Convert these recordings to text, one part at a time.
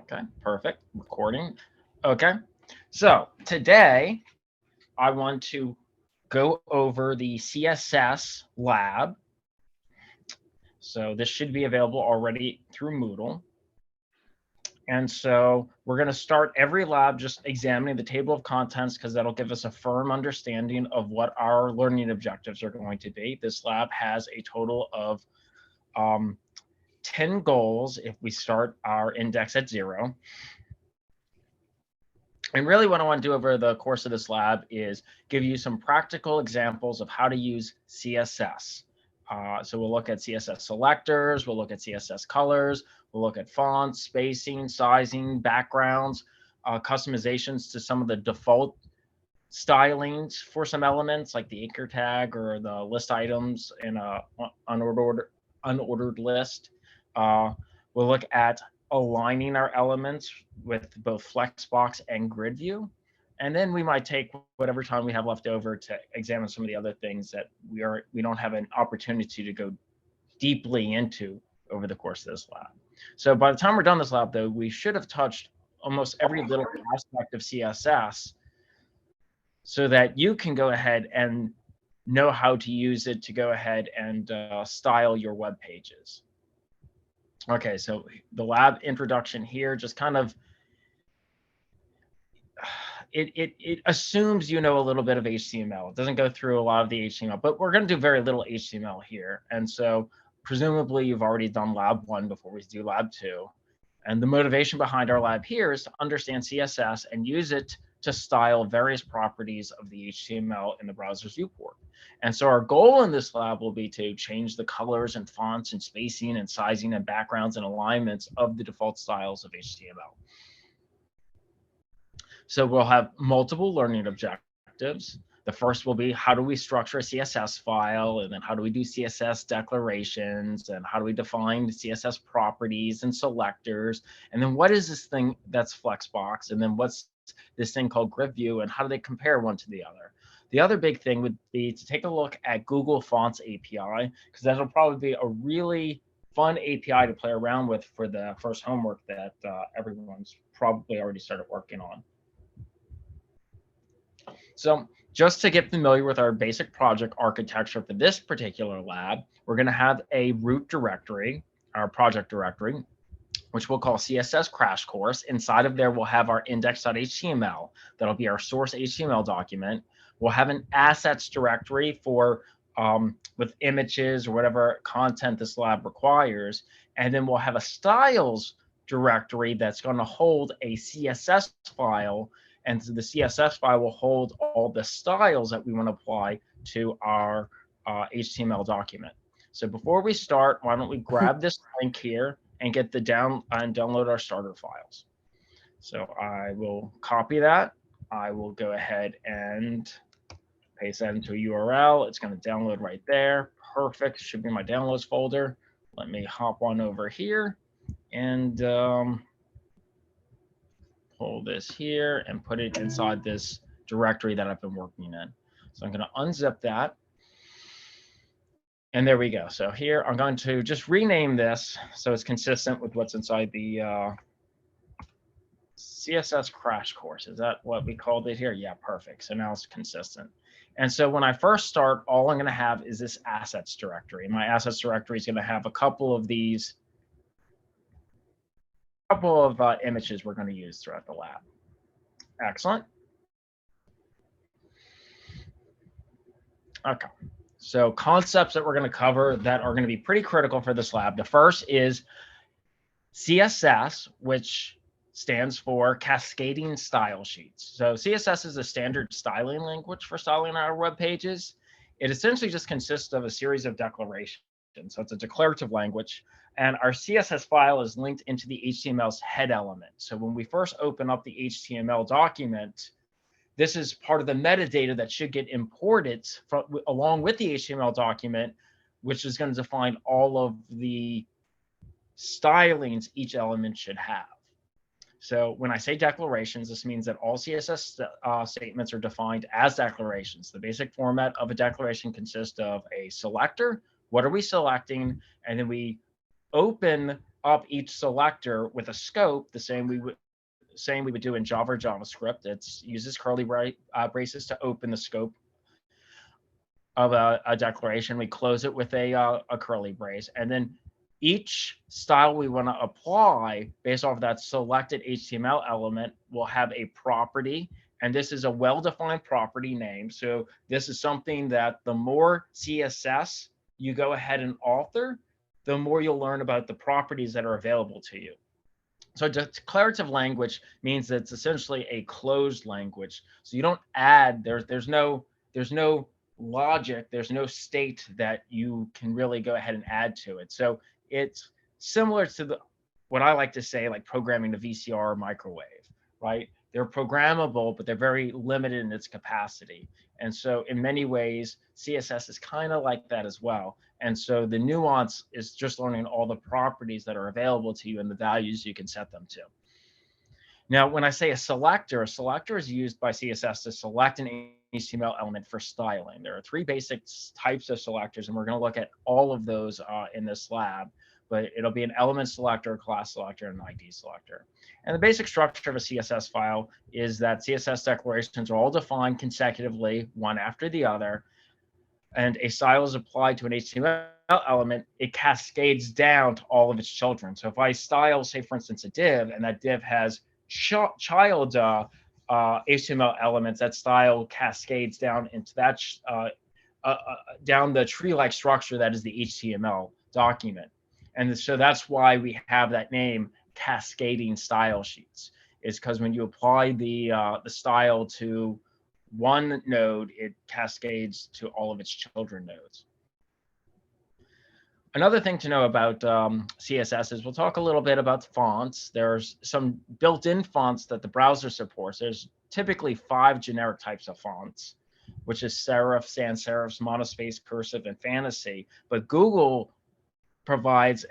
Okay, perfect. Recording. Okay, so today I want to go over the CSS lab. So this should be available already through Moodle. And so we're going to start every lab just examining the table of contents because that'll give us a firm understanding of what our learning objectives are going to be. This lab has a total of 10 goals if we start our index at 0. And really what I want to do over the course of this lab is give you some practical examples of how to use CSS. So we'll look at CSS Selectors, we'll look at CSS Colors, we'll look at fonts, spacing, sizing, backgrounds, customizations to some of the default stylings for some elements like the anchor tag or the list items in a unordered list. We'll look at aligning our elements with both Flexbox and Gridview. And then we might take whatever time we have left over to examine some of the other things that we don't have an opportunity to go deeply into over the course of this lab. So by the time we're done this lab, though, we should have touched almost every little aspect of CSS so that you can go ahead and know how to use it to go ahead and style your web pages. Okay, so the lab introduction here just kind of, it assumes you know a little bit of HTML. It doesn't go through a lot of the HTML, but we're going to do very little HTML here. And so presumably you've already done lab 1 before we do lab 2. And the motivation behind our lab here is to understand CSS and use it to style various properties of the HTML in the browser's viewport. And so our goal in this lab will be to change the colors and fonts and spacing and sizing and backgrounds and alignments of the default styles of HTML. So we'll have multiple learning objectives. The first will be how do we structure a CSS file, and then how do we do CSS declarations, and how do we define CSS properties and selectors, and then what is this thing that's Flexbox, and then what's this thing called Gridview, and how do they compare one to the other. The other big thing would be to take a look at Google Fonts API, because that'll probably be a really fun API to play around with for the first homework that everyone's probably already started working on. So just to get familiar with our basic project architecture for this particular lab, we're going to have a root directory, our project directory, which we'll call CSS Crash Course. Inside of there, we'll have our index.html. That'll be our source HTML document. We'll have an assets directory for with images or whatever content this lab requires. And then we'll have a styles directory that's going to hold a CSS file. And so the CSS file will hold all the styles that we want to apply to our HTML document. So before we start, why don't we grab this link here and get the download our starter files. So I will copy that. I will go ahead and paste that into a URL. It's going to download right there. Perfect. Should be my downloads folder. Let me hop on over here and pull this here and put it inside this directory that I've been working in. So I'm going to unzip that. And there we go. So here I'm going to just rename this so it's consistent with what's inside the CSS Crash Course. Is that what we called it here? Yeah, perfect. So now it's consistent. And so when I first start, all I'm going to have is this assets directory. My assets directory is going to have a couple of these, images we're going to use throughout the lab. Excellent. Okay. So concepts that we're going to cover that are going to be pretty critical for this lab. The first is CSS, which stands for Cascading Style Sheets. So CSS is a standard styling language for styling our web pages. It essentially just consists of a series of declarations. So it's a declarative language. And our CSS file is linked into the HTML's head element. So when we first open up the HTML document, this is part of the metadata that should get imported along with the HTML document, which is going to define all of the stylings each element should have. So when I say declarations, this means that all CSS statements are defined as declarations. The basic format of a declaration consists of a selector. What are we selecting? And then we open up each selector with a scope, the same we would do in Java or JavaScript. It uses curly braces to open the scope of a declaration. We close it with a curly brace, and then each style we want to apply based off of that selected HTML element will have a property, and this is a well-defined property name. So this is something that the more CSS you go ahead and author, the more you'll learn about the properties that are available to you. So declarative language means that it's essentially a closed language. So you don't add, there's no logic, there's no state that you can really go ahead and add to it. So it's similar to what I like to say, like programming the VCR or microwave, right? They're programmable, but they're very limited in its capacity. And so in many ways, CSS is kind of like that as well. And so the nuance is just learning all the properties that are available to you and the values you can set them to. Now, when I say a selector is used by CSS to select an HTML element for styling. There are three basic types of selectors, and we're going to look at all of those in this lab. But it'll be an element selector, a class selector, and an ID selector. And the basic structure of a CSS file is that CSS declarations are all defined consecutively, one after the other, and a style is applied to an HTML element, it cascades down to all of its children. So if I style, say, for instance, a div, and that div has child HTML elements, that style cascades down into that, down the tree-like structure that is the HTML document. And so that's why we have that name, cascading style sheets, is because when you apply the style to one node, it cascades to all of its children nodes. Another thing to know about CSS is we'll talk a little bit about fonts. There's some built-in fonts that the browser supports. There's typically 5 generic types of fonts, which is serif, sans serifs, monospace, cursive, and fantasy. But Google provides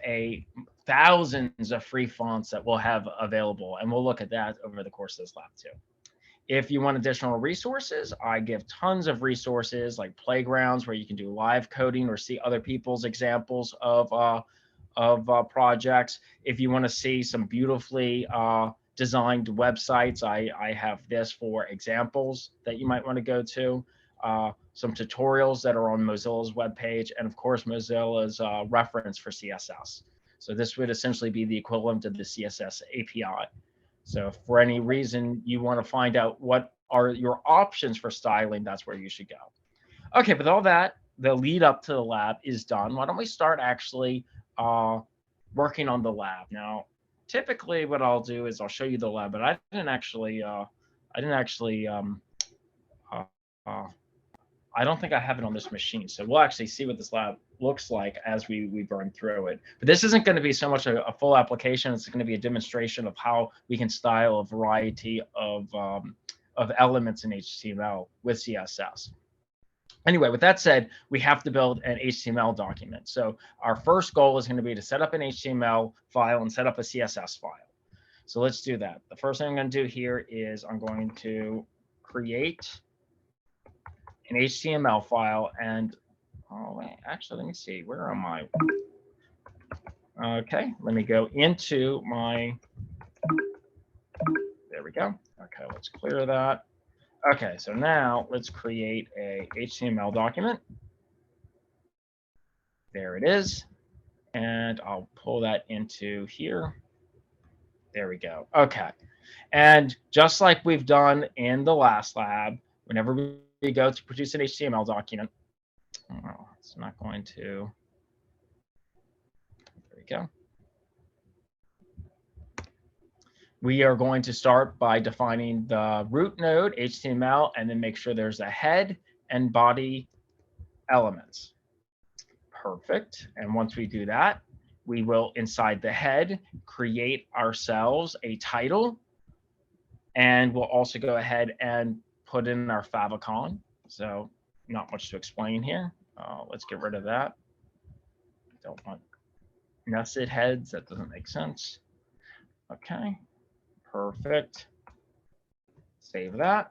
thousands of free fonts that we'll have available, and we'll look at that over the course of this lab too. If you want additional resources, I give tons of resources like playgrounds where you can do live coding or see other people's examples of projects. If you want to see some beautifully designed websites, I have this for examples that you might want to go to. Some tutorials that are on Mozilla's webpage, and of course Mozilla's reference for CSS. So this would essentially be the equivalent of the CSS API. So if for any reason you want to find out what are your options for styling, that's where you should go. Okay, with all that, the lead up to the lab is done. Why don't we start actually working on the lab? Now, typically what I'll do is I'll show you the lab, but I don't think I have it on this machine. So we'll actually see what this lab looks like as we burn through it. But this isn't going to be so much a full application. It's going to be a demonstration of how we can style a variety of elements in HTML with CSS. Anyway, with that said, we have to build an HTML document. So our first goal is going to be to set up an HTML file and set up a CSS file. So let's do that. The first thing I'm going to do here is I'm going to create an HTML file, and oh wait, actually let me see, where am I? Okay, let me go into my, there we go. Okay, let's clear that. Okay, so now let's create a HTML document. There it is, and I'll pull that into here. There we go. Okay, and just like we've done in the last lab, whenever we go to produce an HTML document, oh, it's not going to, there we go. We are going to start by defining the root node, HTML, and then make sure there's a head and body elements. Perfect. And once we do that, we will, inside the head, create ourselves a title, and we'll also go ahead and put in our favicon. So not much to explain here. Let's get rid of that. Don't want nested heads. That doesn't make sense. Okay, perfect. Save that.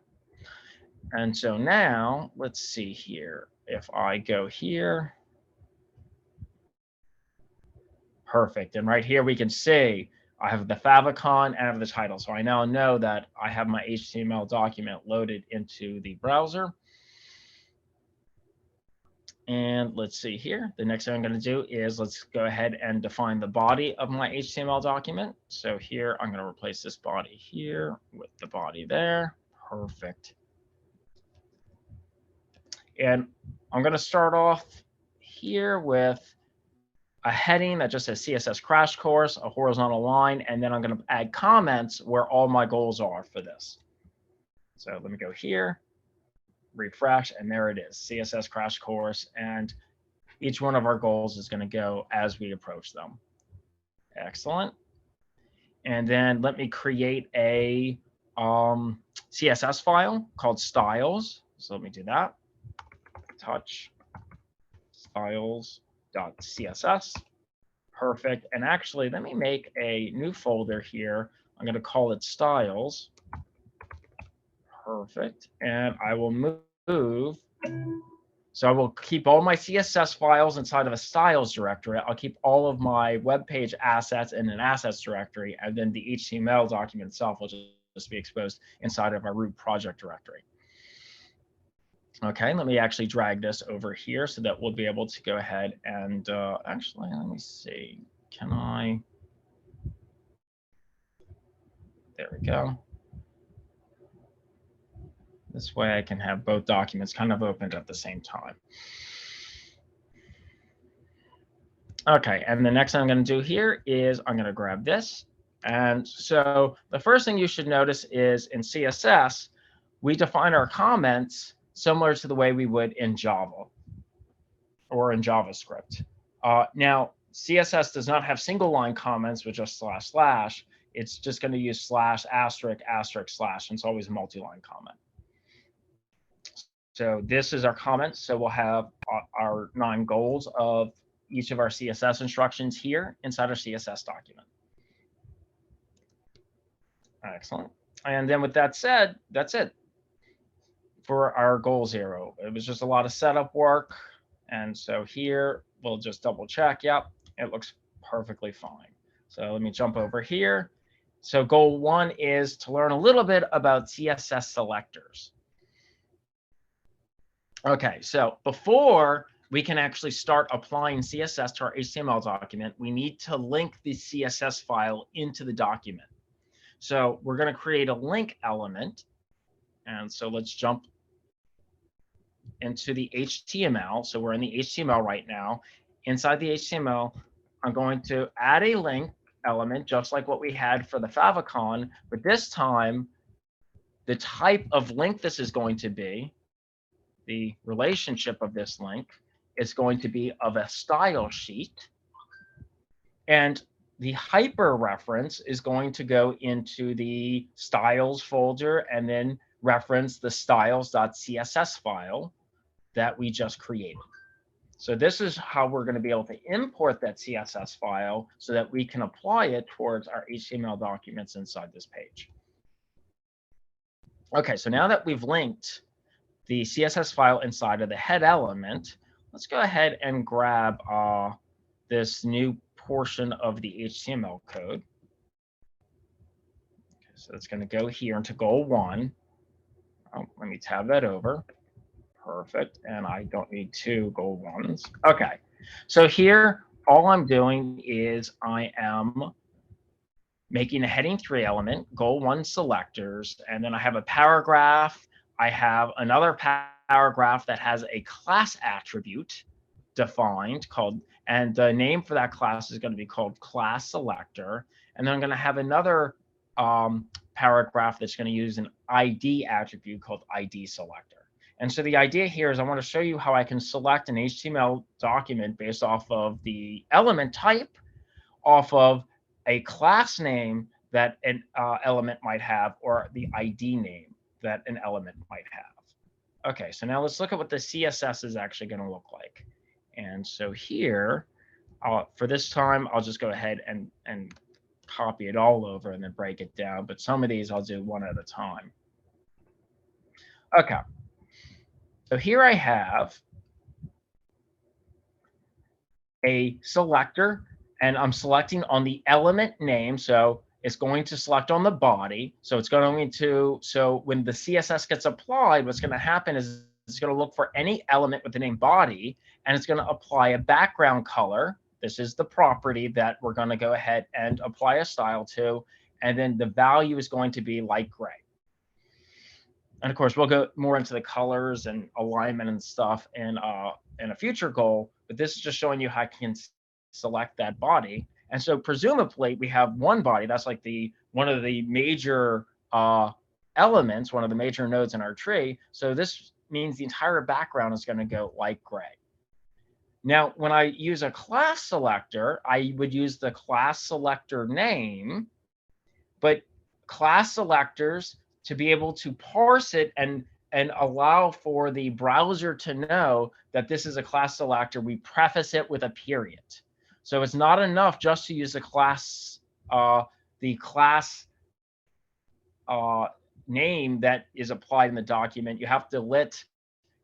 And so now let's see here. If I go here, Perfect. And right here we can see I have the favicon and I have the title. So I now know that I have my HTML document loaded into the browser. And let's see here. The next thing I'm going to do is let's go ahead and define the body of my HTML document. So here I'm going to replace this body here with the body there. Perfect. And I'm going to start off here with a heading that just says CSS Crash Course, a horizontal line, and then I'm going to add comments where all my goals are for this. So let me go here, refresh, and there it is, CSS Crash Course. And each one of our goals is going to go as we approach them. Excellent. And then let me create a CSS file called styles. So let me do that. Touch styles.css. Perfect. And actually, let me make a new folder here. I'm going to call it styles. Perfect. And I will move. So I will keep all my CSS files inside of a styles directory. I'll keep all of my web page assets in an assets directory. And then the HTML document itself will just be exposed inside of our root project directory. Okay, let me actually drag this over here so that we'll be able to go ahead and actually, let me see. Can I? There we go. This way I can have both documents kind of opened at the same time. Okay, and the next thing I'm going to do here is I'm going to grab this. And so the first thing you should notice is in CSS, we define our comments similar to the way we would in Java or in JavaScript. Now, CSS does not have single line comments with just // It's just going to use /, asterisk, asterisk, /, and it's always a multi-line comment. So this is our comment. So we'll have our 9 goals of each of our CSS instructions here inside our CSS document. Excellent. And then with that said, that's it for our goal 0. It was just a lot of setup work. And so here we'll just double check. Yep, it looks perfectly fine. So let me jump over here. So goal 1 is to learn a little bit about CSS selectors. Okay, so before we can actually start applying CSS to our HTML document, we need to link the CSS file into the document. So we're going to create a link element. And so let's jump into the HTML. So we're in the HTML right now. Inside the HTML, I'm going to add a link element, just like what we had for the favicon. But this time, the type of link this is going to be, the relationship of this link, is going to be of a style sheet. And the hyper reference is going to go into the styles folder and then reference the styles.css file that we just created. So this is how we're going to be able to import that CSS file so that we can apply it towards our HTML documents inside this page. Okay, so now that we've linked the CSS file inside of the head element, let's go ahead and grab this new portion of the HTML code. Okay, so it's going to go here into goal 1. Oh, let me tab that over. Perfect. And I don't need 2 goal 1s. Okay. So here, all I'm doing is I am making a heading 3 element, goal 1 selectors, and then I have a paragraph. I have another paragraph that has a class attribute defined called, and the name for that class is going to be called class selector. And then I'm going to have another paragraph that's going to use an ID attribute called ID selector. And so the idea here is I want to show you how I can select an HTML document based off of the element type, off of a class name that an element might have, or the ID name that an element might have. Okay, so now let's look at what the CSS is actually going to look like. And so here, for this time, I'll just go ahead and copy it all over and then break it down. But some of these I'll do one at a time. Okay. So here I have a selector, and I'm selecting on the element name. So it's going to select on the body. So it's going to, so when the CSS gets applied, what's going to happen is it's going to look for any element with the name body, and it's going to apply a background color. This is the property that we're going to go ahead and apply a style to. And then the value is going to be light gray. And of course, we'll go more into the colors and alignment and stuff in a future goal. But this is just showing you how I can select that body. And so presumably we have one body. That's like one of the major elements, one of the major nodes in our tree. So this means the entire background is going to go light gray. Now, when I use a class selector, I would use the class selector name, but class selectors, to be able to parse it and allow for the browser to know that this is a class selector, we preface it with a period. So it's not enough just to use the class name that is applied in the document. You have to let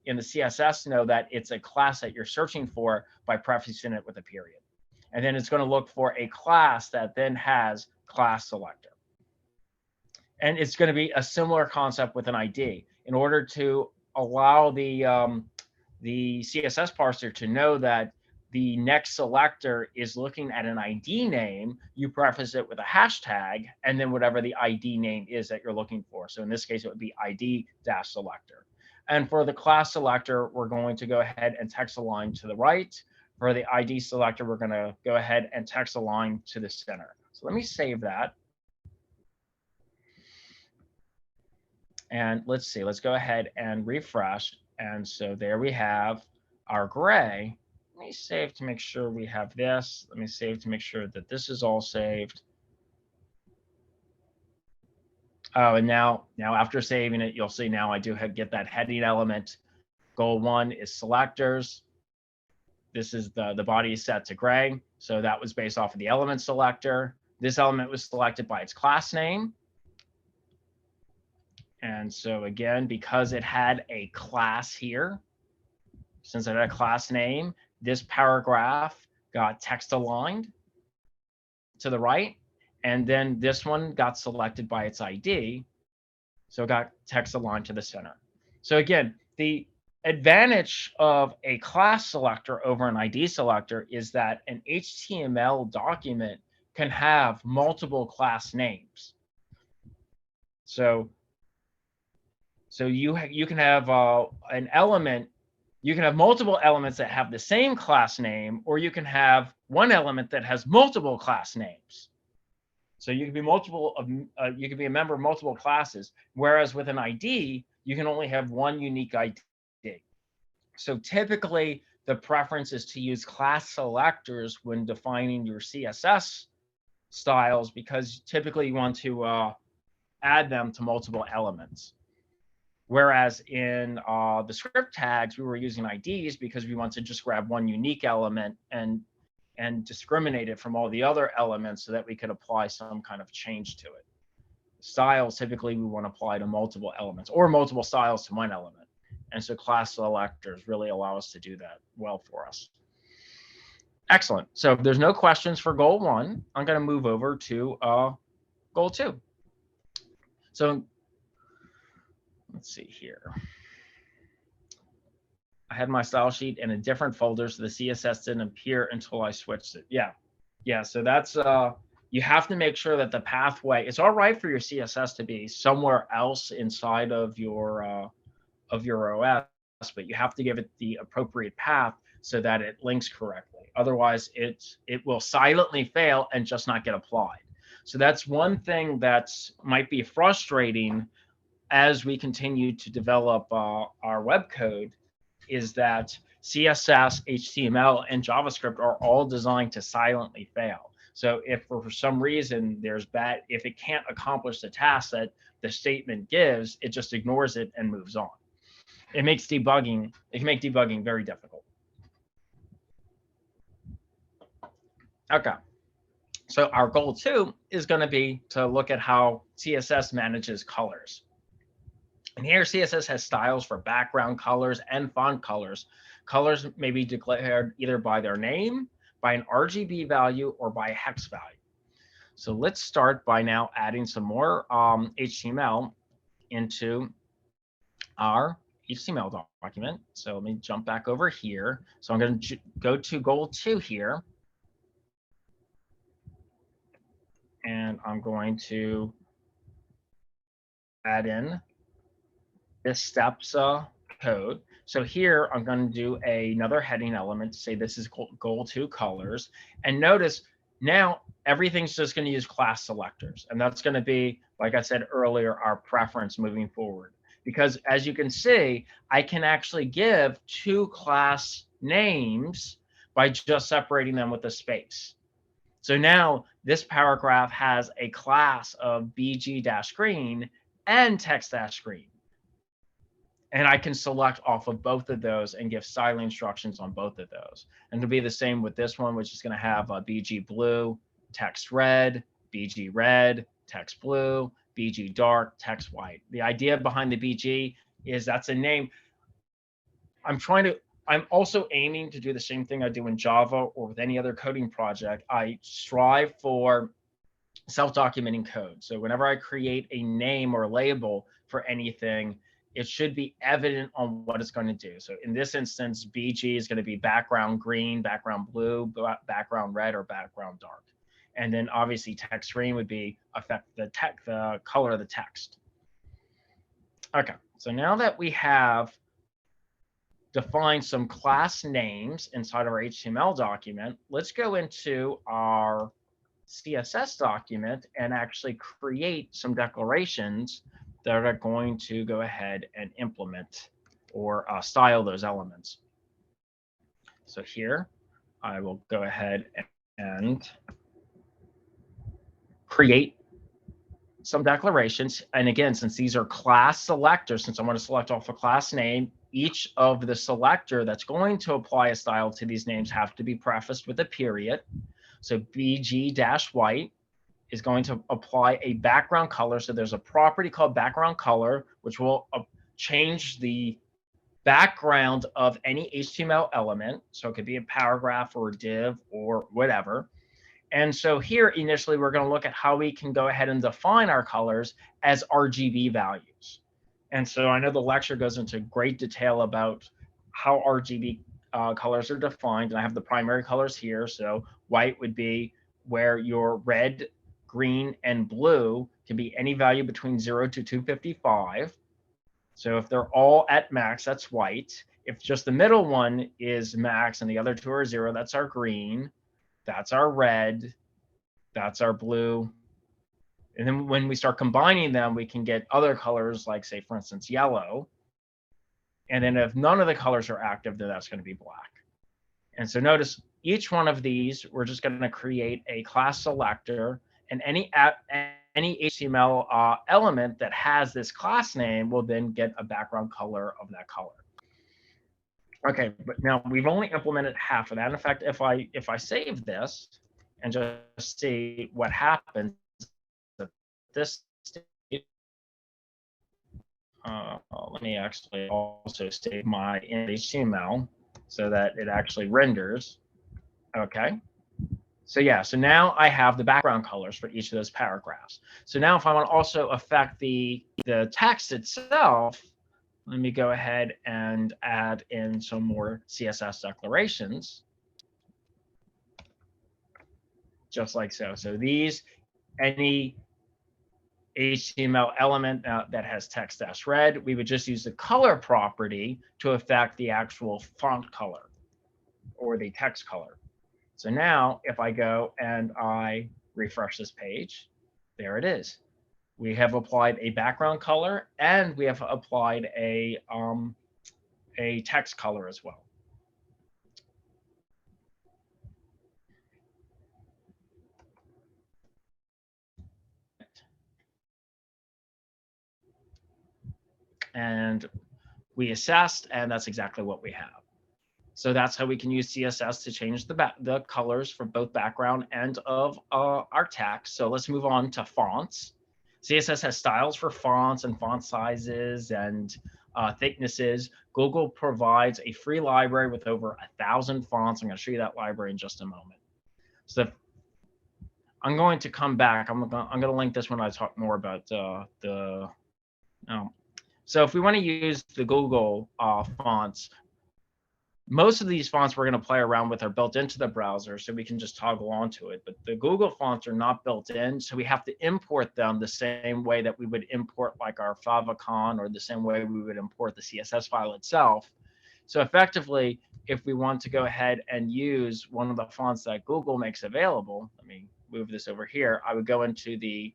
in the CSS know that it's a class that you're searching for by prefacing it with a period. And then it's going to look for a class that then has class selector. And it's going to be a similar concept with an ID. In order to allow the CSS parser to know that the next selector is looking at an ID name, you preface it with a hashtag, and then whatever the ID name is that you're looking for. So in this case, it would be ID-selector. And for the class selector, we're going to go ahead and text align to the right. For the ID selector, we're going to go ahead and text align to the center. So let me save that. And let's see, let's go ahead and refresh. And so there we have our gray. Let me save to make sure we have this. Let me save to make sure that this is all saved. Oh, and now after saving it, you'll see now I do get that heading element. Goal 1 is selectors. This is the body is set to gray. So that was based off of the element selector. This element was selected by its class name. And so again, because it had a class here, since it had a class name, this paragraph got text aligned to the right. And then this one got selected by its ID. So it got text aligned to the center. So again, the advantage of a class selector over an ID selector is that an HTML document can have multiple class names. So you can have an element, you can have multiple elements that have the same class name, or you can have one element that has multiple class names. So you can be you can be a member of multiple classes, whereas with an ID, you can only have one unique ID. So typically, the preference is to use class selectors when defining your CSS styles, because typically you want to add them to multiple elements. Whereas in the script tags, we were using IDs because we want to just grab one unique element and discriminate it from all the other elements so that we could apply some kind of change to it. Styles, typically we want to apply to multiple elements or multiple styles to one element. And so class selectors really allow us to do that well for us. Excellent. So if there's no questions for goal 1, I'm going to move over to goal 2. So let's see here. I had my style sheet in a different folder, so the CSS didn't appear until I switched it. Yeah. So that's you have to make sure that the pathway. It's all right for your CSS to be somewhere else inside of your OS, but you have to give it the appropriate path so that it links correctly. Otherwise, it will silently fail and just not get applied. So that's one thing that might be frustrating as we continue to develop our web code, is that CSS, HTML, and JavaScript are all designed to silently fail. So if for some reason if it can't accomplish the task that the statement gives, it just ignores it and moves on. It can make debugging very difficult. Okay. So our goal 2 is going to be to look at how CSS manages colors. And here CSS has styles for background colors and font colors. Colors may be declared either by their name, by an RGB value or by a hex value. So let's start by now adding some more HTML into our HTML document. So let me jump back over here. So I'm going to go to goal 2 here. And I'm going to add in this steps code. So here I'm going to do another heading element to say this is goal 2 colors. And notice now everything's just going to use class selectors. And that's going to be, like I said earlier, our preference moving forward. Because as you can see, I can actually give 2 class names by just separating them with a space. So now this paragraph has a class of bg-green and text-green. And I can select off of both of those and give styling instructions on both of those. And it'll be the same with this one, which is going to have a bg blue, text red, bg red, text blue, bg dark, text white. The idea behind the bg is that's a name. I'm also aiming to do the same thing I do in Java or with any other coding project. I strive for self-documenting code. So whenever I create a name or label for anything, it should be evident on what it's going to do. So in this instance, BG is going to be background green, background blue, background red, or background dark. And then obviously text green would be affect the color of the text. Okay, so now that we have defined some class names inside of our HTML document, let's go into our CSS document and actually create some declarations that are going to go ahead and implement or style those elements. So here, I will go ahead and create some declarations. And again, since these are class selectors, since I want to select off a class name, each of the selector that's going to apply a style to these names have to be prefaced with a period. So bg-white is going to apply a background color. So there's a property called background color, which will change the background of any HTML element. So it could be a paragraph or a div or whatever. And so here, initially, we're going to look at how we can go ahead and define our colors as RGB values. And so I know the lecture goes into great detail about how RGB colors are defined. And I have the primary colors here. So white would be where your red, green, and blue can be any value between 0 to 255. So if they're all at max, that's white. If just the middle one is max and the other two are 0, that's our green. That's our red. That's our blue. And then when we start combining them, we can get other colors like, say, for instance, yellow. And then if none of the colors are active, then that's going to be black. And so notice each one of these, we're just going to create a class selector, and any HTML element that has this class name will then get a background color of that color. Okay, but now we've only implemented half of that. In fact, if I save this and just see what happens at this stage, let me actually also save my HTML so that it actually renders. Okay. So yeah, so now I have the background colors for each of those paragraphs. So now if I want to also affect the text itself, let me go ahead and add in some more CSS declarations. Just like so. So these, any HTML element that has text-red, we would just use the color property to affect the actual font color or the text color. So now if I go and I refresh this page, there it is. We have applied a background color and we have applied a text color as well. And we assessed, and that's exactly what we have. So that's how we can use CSS to change the colors for both background and of our text. So let's move on to fonts. CSS has styles for fonts and font sizes and thicknesses. Google provides a free library with over 1,000 fonts. I'm going to show you that library in just a moment. So I'm going to come back. I'm going to link this when I talk more about so if we want to use the Google fonts, most of these fonts we're going to play around with are built into the browser, so we can just toggle onto it. But the Google fonts are not built in, so we have to import them the same way that we would import like our favicon, or the same way we would import the CSS file itself. So effectively, if we want to go ahead and use one of the fonts that Google makes available, let me move this over here. I would go into the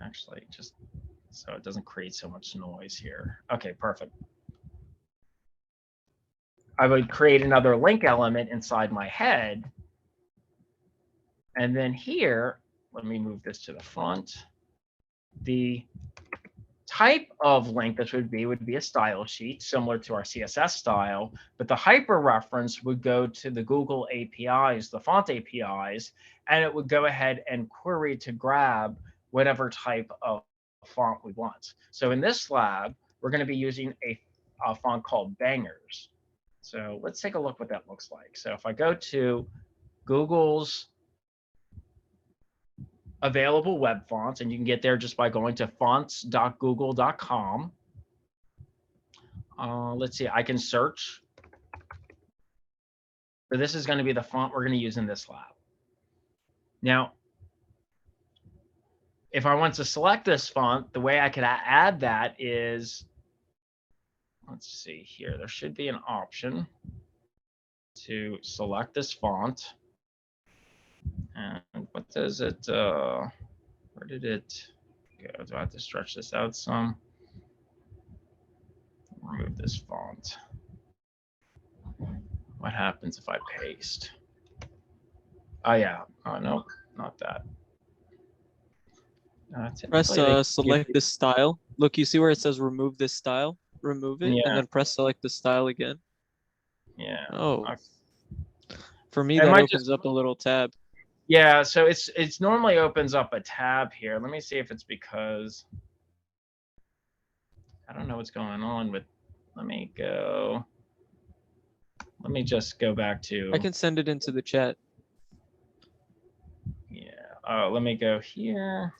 actually just so it doesn't create so much noise here. Okay, perfect. I would create another link element inside my head. And then here, let me move this to the front. The type of link this would be a style sheet, similar to our CSS style, but the hyperreference would go to the Google APIs, the font APIs, and it would go ahead and query to grab whatever type of font we want. So in this lab, we're going to be using a font called Bangers. So let's take a look what that looks like. So if I go to Google's available web fonts, and you can get there just by going to fonts.google.com. Let's see, I can search. So this is going to be the font we're going to use in this lab. Now, if I want to select this font, the way I could add that is, let's see here, there should be an option to select this font. And what does it, where did it go? Do I have to stretch this out some? Remove this font. What happens if I paste? Oh yeah, oh no, not that. Press select this style. Look, you see where it says remove this style? Remove it, and then press select the style again. Yeah. Oh. Okay. For me, that opens up a little tab. Yeah, so it's normally opens up a tab here. Let me see if it's because I don't know what's going on with. Let me just go back to. I can send it into the chat. Yeah. Let me go here.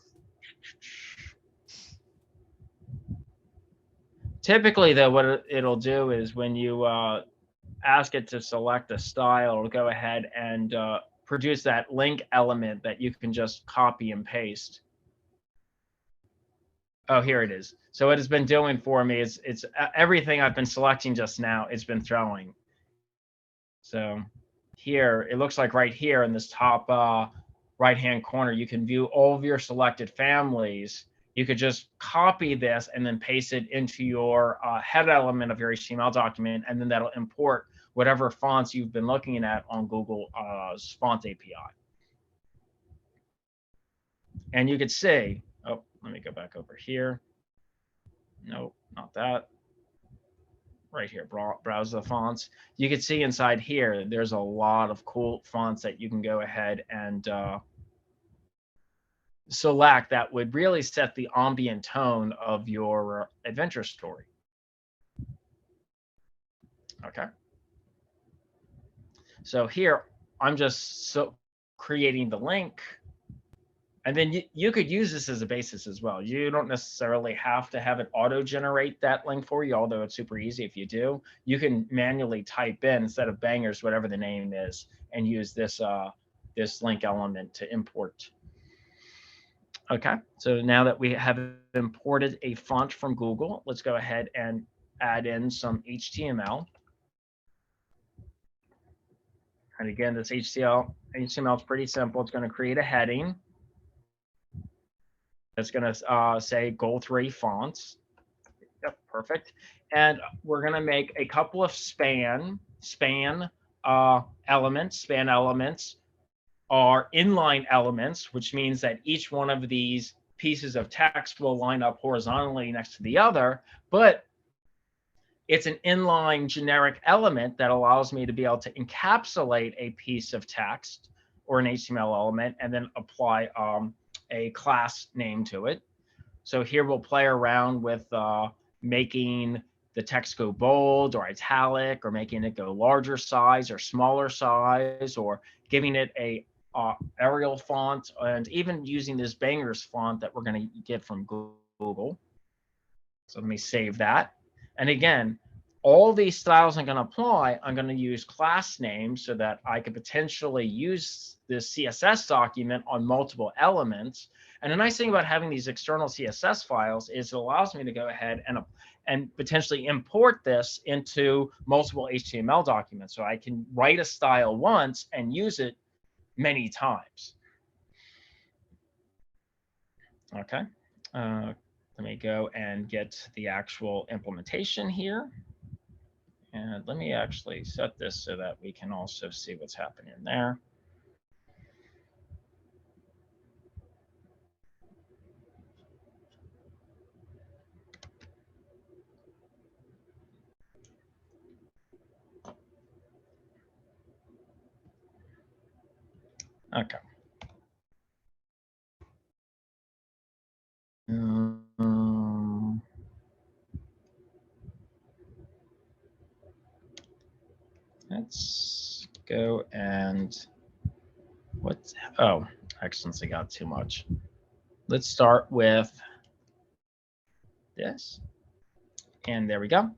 Typically, though, what it'll do is when you ask it to select a style, it'll go ahead and produce that link element that you can just copy and paste. Oh, here it is. So what it's been doing for me is it's everything I've been selecting just now, it's been throwing. So here, it looks like right here in this top right-hand corner, you can view all of your selected families. You could just copy this and then paste it into your head element of your HTML document, and then that'll import whatever fonts you've been looking at on Google's font API. And you could see, oh, let me go back over here. Nope, not that. Right here, browse the fonts. You can see inside here, there's a lot of cool fonts that you can go ahead and select that would really set the ambient tone of your adventure story. Okay. So here, I'm just creating the link. And then you could use this as a basis as well. You don't necessarily have to have it auto-generate that link for you, although it's super easy if you do. You can manually type in, instead of Bangers, whatever the name is, and use this, this link element to import. Okay, so now that we have imported a font from Google, let's go ahead and add in some HTML. And again, this HTML is pretty simple. It's going to create a heading. It's going to say Goal 3 fonts. Yep, perfect. And we're going to make a couple of span elements. Span elements are inline elements, which means that each one of these pieces of text will line up horizontally next to the other, but it's an inline generic element that allows me to be able to encapsulate a piece of text or an HTML element and then apply a class name to it. So here we'll play around with making the text go bold or italic, or making it go larger size or smaller size, or giving it a Arial font, and even using this bangers font that we're going to get from Google. So let me save that. And again, all these styles I'm going to apply, I'm going to use class names so that I could potentially use this CSS document on multiple elements. And the nice thing about having these external CSS files is it allows me to go ahead and potentially import this into multiple HTML documents. So I can write a style once and use it many times. Okay. Let me go and get the actual implementation here. And let me actually set this so that we can also see what's happening there. Okay. Let's go and oh, accidentally got too much. Let's start with this. And there we go.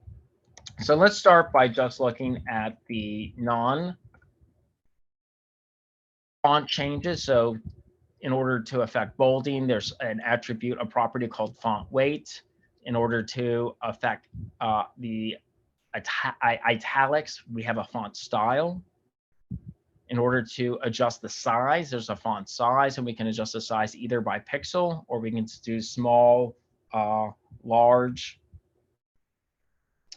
So let's start by just looking at the non-font changes. So in order to affect bolding, there's an attribute, a property called font weight. In order to affect the italics, we have a font style. In order to adjust the size, there's a font size, and we can adjust the size either by pixel, or we can do small, large.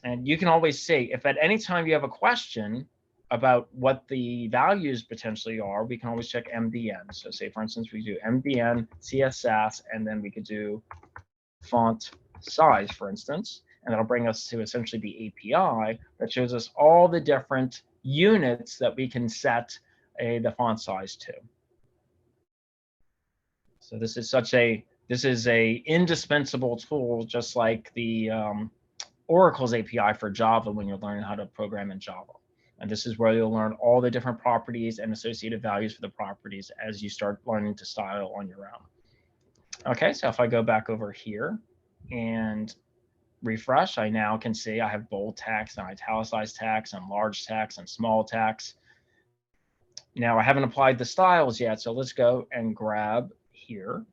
And you can always see, if at any time you have a question about what the values potentially are, we can always check MDN. So say, for instance, we do MDN, CSS, and then we could do font size, for instance, and that'll bring us to essentially the API that shows us all the different units that we can set the font size to. So this is a indispensable tool, just like the Oracle's API for Java when you're learning how to program in Java. And this is where you'll learn all the different properties and associated values for the properties as you start learning to style on your own. Okay, so if I go back over here and refresh, I now can see I have bold text and italicized text and large text and small text. Now I haven't applied the styles yet, so let's go and grab here.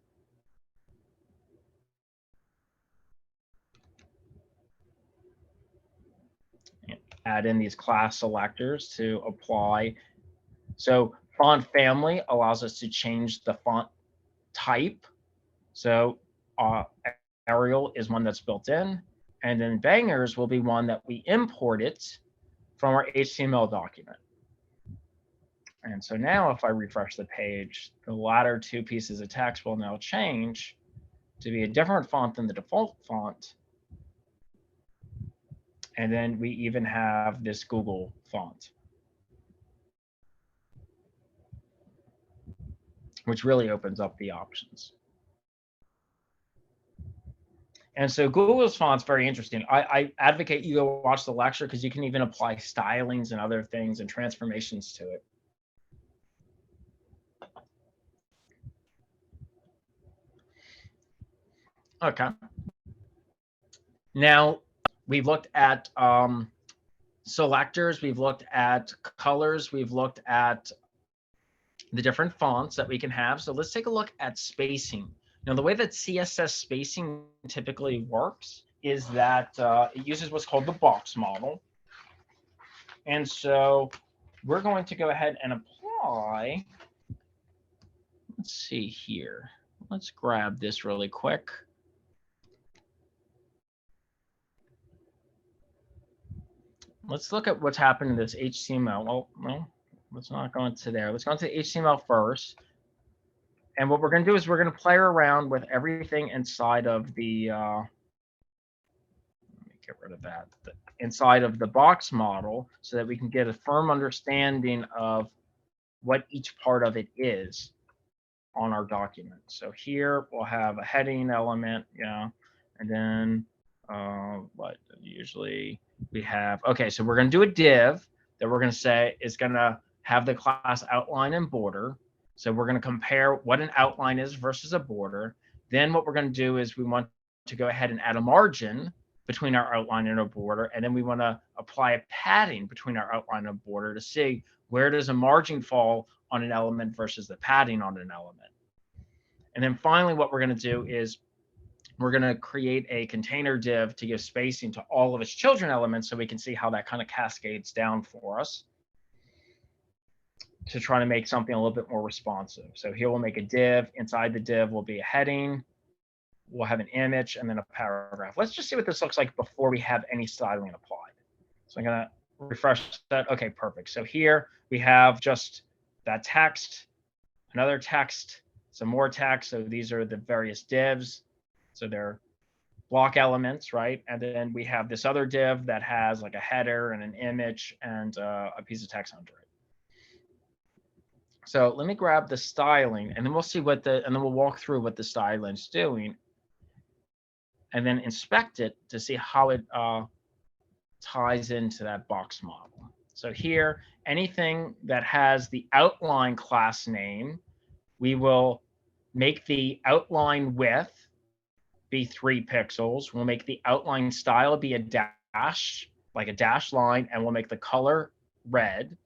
Add in these class selectors to apply. So font family allows us to change the font type. So Arial is one that's built in, and then bangers will be one that we import it from our HTML document. And so now if I refresh the page, the latter two pieces of text will now change to be a different font than the default font. And then we even have this Google font, which really opens up the options. And so Google's font's very interesting. I advocate you go watch the lecture because you can even apply stylings and other things and transformations to it. Okay. Now we've looked at selectors, we've looked at colors, we've looked at the different fonts that we can have. So let's take a look at spacing. Now, the way that CSS spacing typically works is that it uses what's called the box model. And so we're going to go ahead and apply. Let's see here. Let's grab this really quick. Let's look at what's happened in this HTML. Well, no, let's not go into there. Let's go into HTML first. And what we're going to do is we're going to play around with everything inside of the, let me get rid of that, inside of the box model so that we can get a firm understanding of what each part of it is. on our document. So here we'll have a heading element, yeah, and then what usually we have. Okay, so we're going to do a div that we're going to say is going to have the class outline and border. So we're going to compare what an outline is versus a border. Then what we're going to do is we want to go ahead and add a margin between our outline and our border, and then we want to apply a padding between our outline and border to see where does a margin fall on an element versus the padding on an element. And then finally, what we're going to do is we're going to create a container div to give spacing to all of its children elements so we can see how that kind of cascades down for us to try to make something a little bit more responsive. So here we'll make a div. Inside the div will be a heading. We'll have an image and then a paragraph. Let's just see what this looks like before we have any styling applied. So I'm going to refresh that. Okay, perfect. So here we have just that text, another text, some more text. So these are the various divs. So they're block elements, right? And then we have this other div that has like a header and an image and a piece of text under it. So let me grab the styling, and then we'll see what and then we'll walk through what the styling is doing, and then inspect it to see how it ties into that box model. So here, anything that has the outline class name, we will make the outline width be 3 pixels. We'll make the outline style be a dash, like a dashed line, and we'll make the color red.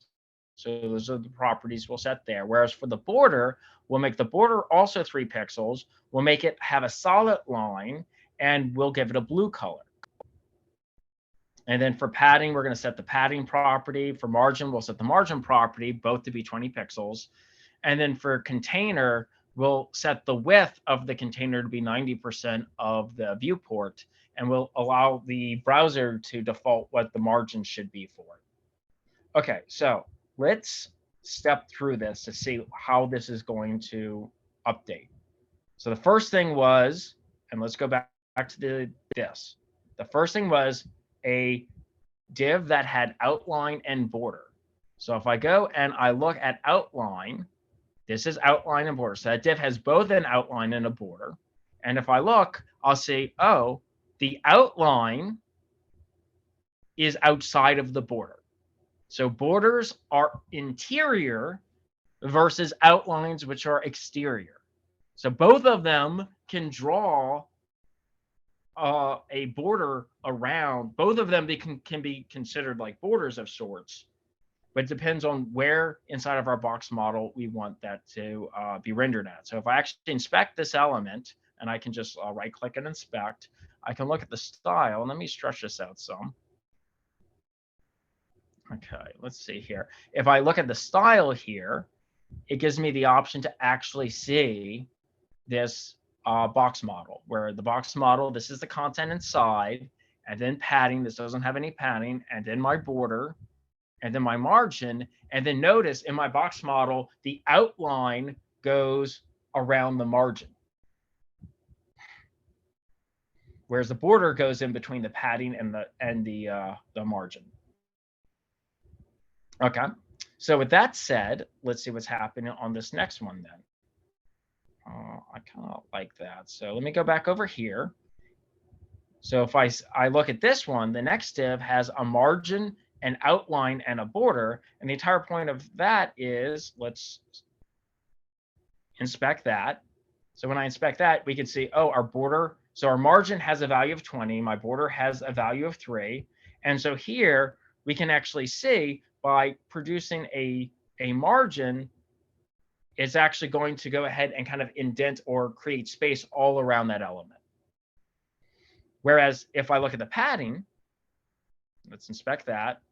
So those are the properties we'll set there. Whereas for the border, we'll make the border also 3 pixels. We'll make it have a solid line, and we'll give it a blue color. And then for padding, we're going to set the padding property. For margin, we'll set the margin property, both to be 20 pixels. And then for container, we'll set the width of the container to be 90% of the viewport, and we'll allow the browser to default what the margin should be for it. Okay, so let's step through this to see how this is going to update. So the first thing was, and let's go back to this. The first thing was a div that had outline and border. So if I go and I look at outline, this is outline and border. So that div has both an outline and a border. And if I look, I'll see, oh, the outline is outside of the border. So borders are interior versus outlines, which are exterior. So both of them can draw a border around. Both of them can be considered like borders of sorts, but it depends on where inside of our box model we want that to be rendered at. So if I actually inspect this element, and I can just right-click and inspect, I can look at the style. And let me stretch this out some. Okay, let's see here. If I look at the style here, it gives me the option to actually see this box model, where the box model, this is the content inside, and then padding, this doesn't have any padding, and then my border, and then my margin. And then notice in my box model, the outline goes around the margin, whereas the border goes in between the padding and the margin. Okay, so with that said, let's see what's happening on this next one then. I kind of like that. So let me go back over here. So if I look at this one, the next div has a margin, an outline, and a border. And the entire point of that is, let's inspect that. So when I inspect that, we can see, oh, our border, so our margin has a value of 20. My border has a value of 3. And so here we can actually see by producing a margin, it's actually going to go ahead and kind of indent or create space all around that element. Whereas if I look at the padding, let's inspect that.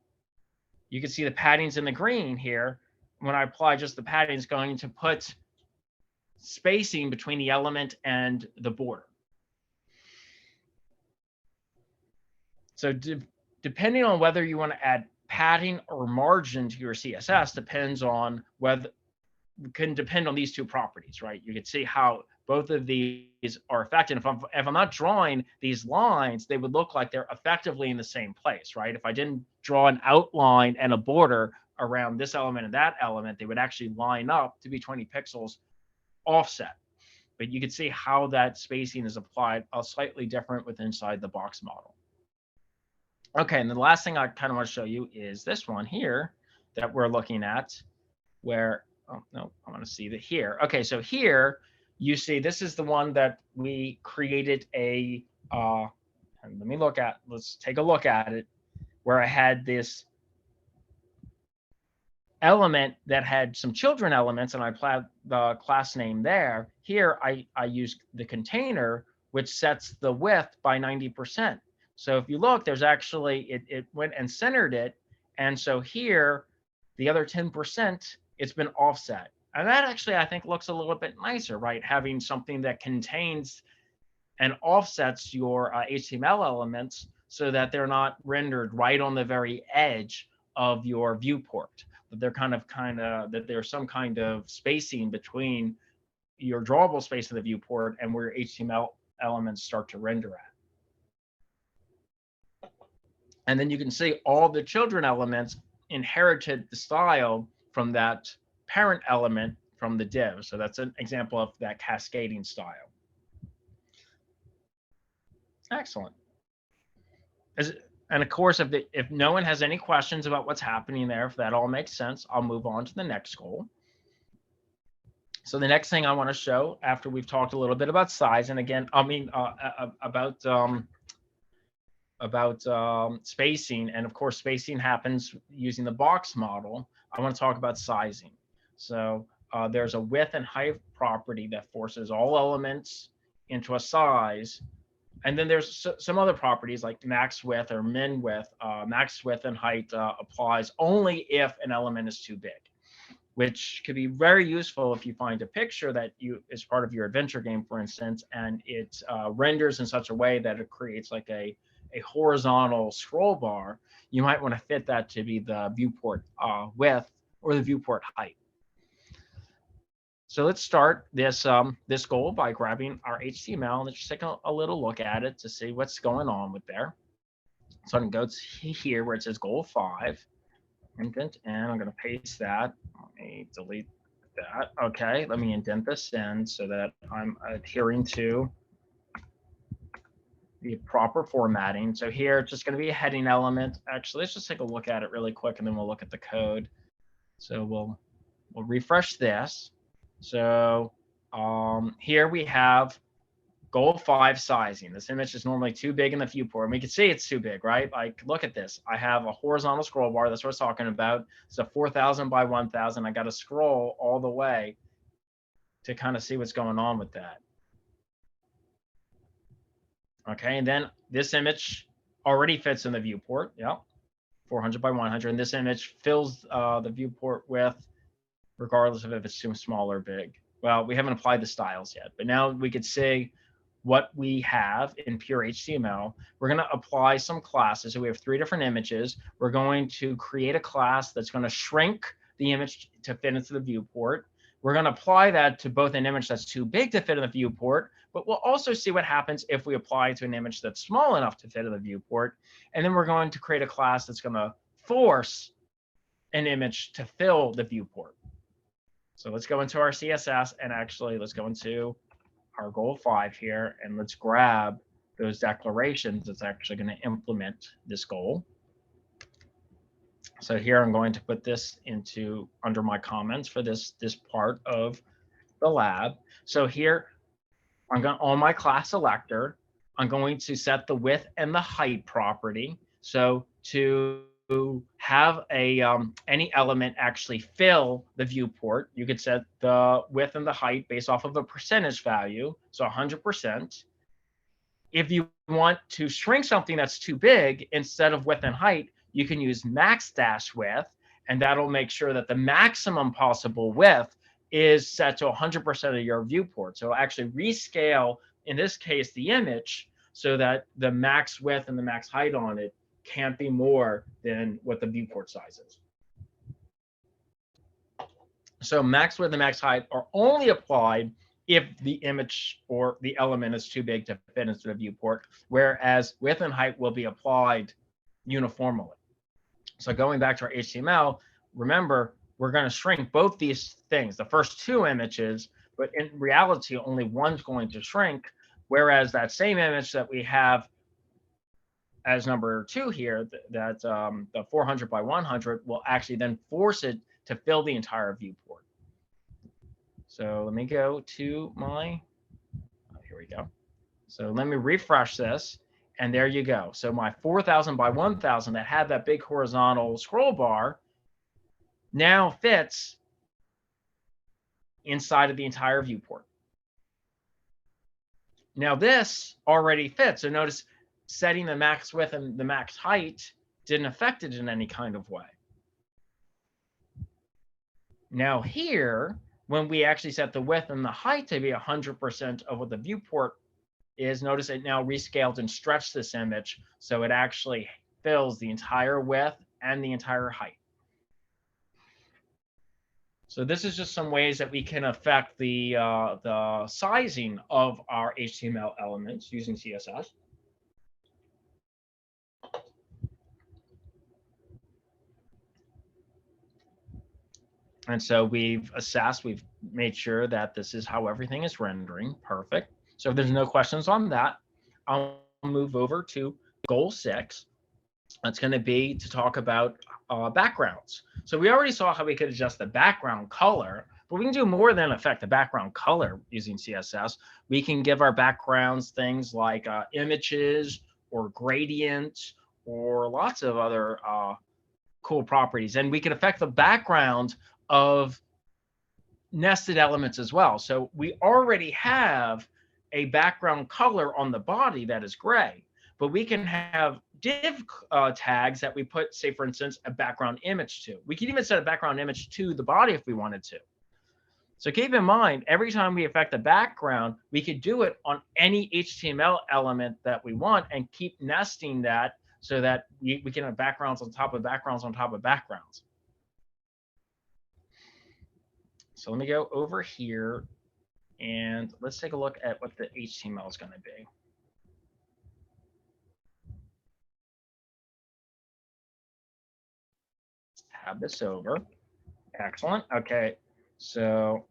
You can see the padding's in the green here. When I apply just the padding, it's going to put spacing between the element and the border. So depending on whether you want to add padding or margin to your CSS depends on whether, can depend on these two properties, right? You can see how both of these are affected. If I'm not drawing these lines, they would look like they're effectively in the same place, right? If I didn't draw an outline and a border around this element and that element, they would actually line up to be 20 pixels offset. But you can see how that spacing is applied slightly different with inside the box model. Okay, and the last thing I kind of want to show you is this one here that we're looking at, where, oh no, I want to see that here. Okay, so here you see this is the one that we created a, and let's take a look at it, where I had this element that had some children elements, and I applied the class name there. Here I used the container, which sets the width by 90%. So if you look, there's actually, it went and centered it. And so here, the other 10%, it's been offset. And that actually, I think, looks a little bit nicer, right? Having something that contains and offsets your HTML elements so that they're not rendered right on the very edge of your viewport. That they're that there's some kind of spacing between your drawable space of the viewport and where HTML elements start to render at. And then you can see all the children elements inherited the style from that parent element from the div. So that's an example of that cascading style. Excellent. And of course, if no one has any questions about what's happening there, if that all makes sense, I'll move on to the next goal. So the next thing I want to show, after we've talked a little bit about size, and again, about spacing, and of course spacing happens using the box model, I want to talk about sizing. So there's a width and height property that forces all elements into a size, and then there's some other properties like max width or min width. Max width and height applies only if an element is too big, which could be very useful if you find a picture that is part of your adventure game, for instance, and it renders in such a way that it creates like a horizontal scroll bar. You might want to fit that to be the viewport width or the viewport height. So let's start this this goal by grabbing our HTML and let's just take a little look at it to see what's going on with there. So I'm going to go here where it says goal 5, indent, and I'm going to paste that. Let me delete that. Okay, let me indent this in so that I'm adhering to the proper formatting. So here it's just going to be a heading element. Actually, let's just take a look at it really quick and then we'll look at the code. So we'll refresh this. So here we have goal 5 sizing. This image is normally too big in the viewport, and we can see it's too big, right? Like, look at this. I have a horizontal scroll bar. That's what I was talking about. It's a 4,000 by 1,000. I got to scroll all the way to kind of see what's going on with that. Okay, and then this image already fits in the viewport. Yeah, 400 by 100. And this image fills the viewport width, regardless of if it's too small or big. Well, we haven't applied the styles yet, but now we could see what we have in pure HTML. We're going to apply some classes. So we have 3 different images. We're going to create a class that's going to shrink the image to fit into the viewport. We're going to apply that to both an image that's too big to fit in the viewport, but we'll also see what happens if we apply it to an image that's small enough to fit in the viewport. And then we're going to create a class that's going to force an image to fill the viewport. So let's go into our CSS and actually let's go into our goal 5 here and let's grab those declarations that's actually going to implement this goal. So here I'm going to put this into under my comments for this part of the lab. So here I'm going on my class selector, I'm going to set the width and the height property. So to have any element actually fill the viewport, you could set the width and the height based off of a percentage value, so 100%. If you want to shrink something that's too big, instead of width and height, you can use max dash width, and that'll make sure that the maximum possible width is set to 100% of your viewport. So it'll actually rescale, in this case, the image so that the max width and the max height on it can't be more than what the viewport size is. So max width and max height are only applied if the image or the element is too big to fit into the viewport, whereas width and height will be applied uniformly. So going back to our HTML, remember, we're going to shrink both these things. The first 2 images, but in reality, only one's going to shrink, whereas that same image that we have as number 2 here, the 400 by 100 will actually then force it to fill the entire viewport. So let me go to my, here we go. So let me refresh this, and there you go. So my 4000 by 1000 that had that big horizontal scroll bar now fits inside of the entire viewport. Now this already fits. So notice setting the max width and the max height didn't affect it in any kind of way. Now here, when we actually set the width and the height to be 100% of what the viewport is, notice it now rescaled and stretched this image so it actually fills the entire width and the entire height. So this is just some ways that we can affect the sizing of our HTML elements using CSS. And so we've assessed, we've made sure that this is how everything is rendering. Perfect. So if there's no questions on that, I'll move over to goal 6. That's going to be to talk about backgrounds. So we already saw how we could adjust the background color, but we can do more than affect the background color using CSS. We can give our backgrounds things like images or gradients or lots of other cool properties. And we can affect the background of nested elements as well. So we already have a background color on the body that is gray, but we can have div tags that we put, say, for instance, a background image to. We can even set a background image to the body if we wanted to. So keep in mind, every time we affect the background, we could do it on any HTML element that we want and keep nesting that so that we can have backgrounds on top of backgrounds on top of backgrounds. So let me go over here and let's take a look at what the HTML is going to be. Tab this over. Excellent. Okay, so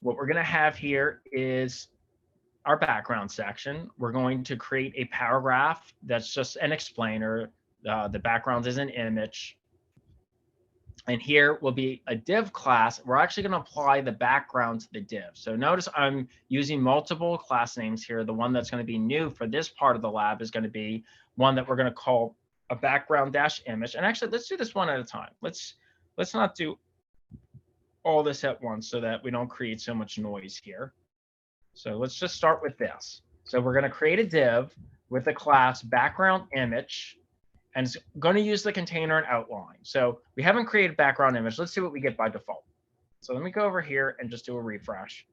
what we're going to have here is our background section. We're going to create a paragraph that's just an explainer. The background is an image. And here will be a div class. We're actually going to apply the background to the div. So notice I'm using multiple class names here. The one that's going to be new for this part of the lab is going to be one that we're going to call a background dash image. And actually, let's do this one at a time. Let's not do all this at once so that we don't create so much noise here. So let's just start with this. So we're going to create a div with the class background image, and it's going to use the container and outline. So we haven't created background image. Let's see what we get by default. So let me go over here and just do a refresh.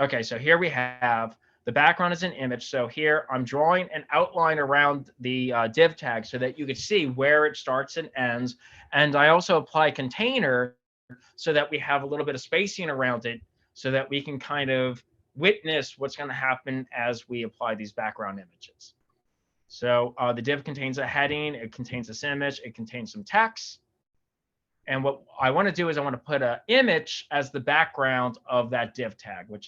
Okay, so here we have the background is an image. So here I'm drawing an outline around the div tag so that you can see where it starts and ends. And I also apply container so that we have a little bit of spacing around it so that we can kind of witness what's going to happen as we apply these background images. So the div contains a heading, it contains this image, it contains some text. And what I want to do is I want to put an image as the background of that div tag, which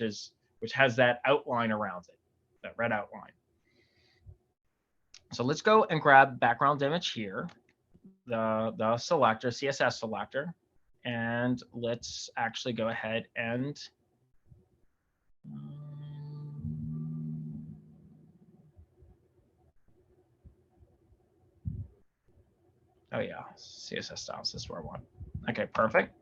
has that outline around it, that red outline. So let's go and grab background image here, the selector, CSS selector, and let's actually go ahead and oh yeah, CSS styles, this is where I want. Okay, perfect.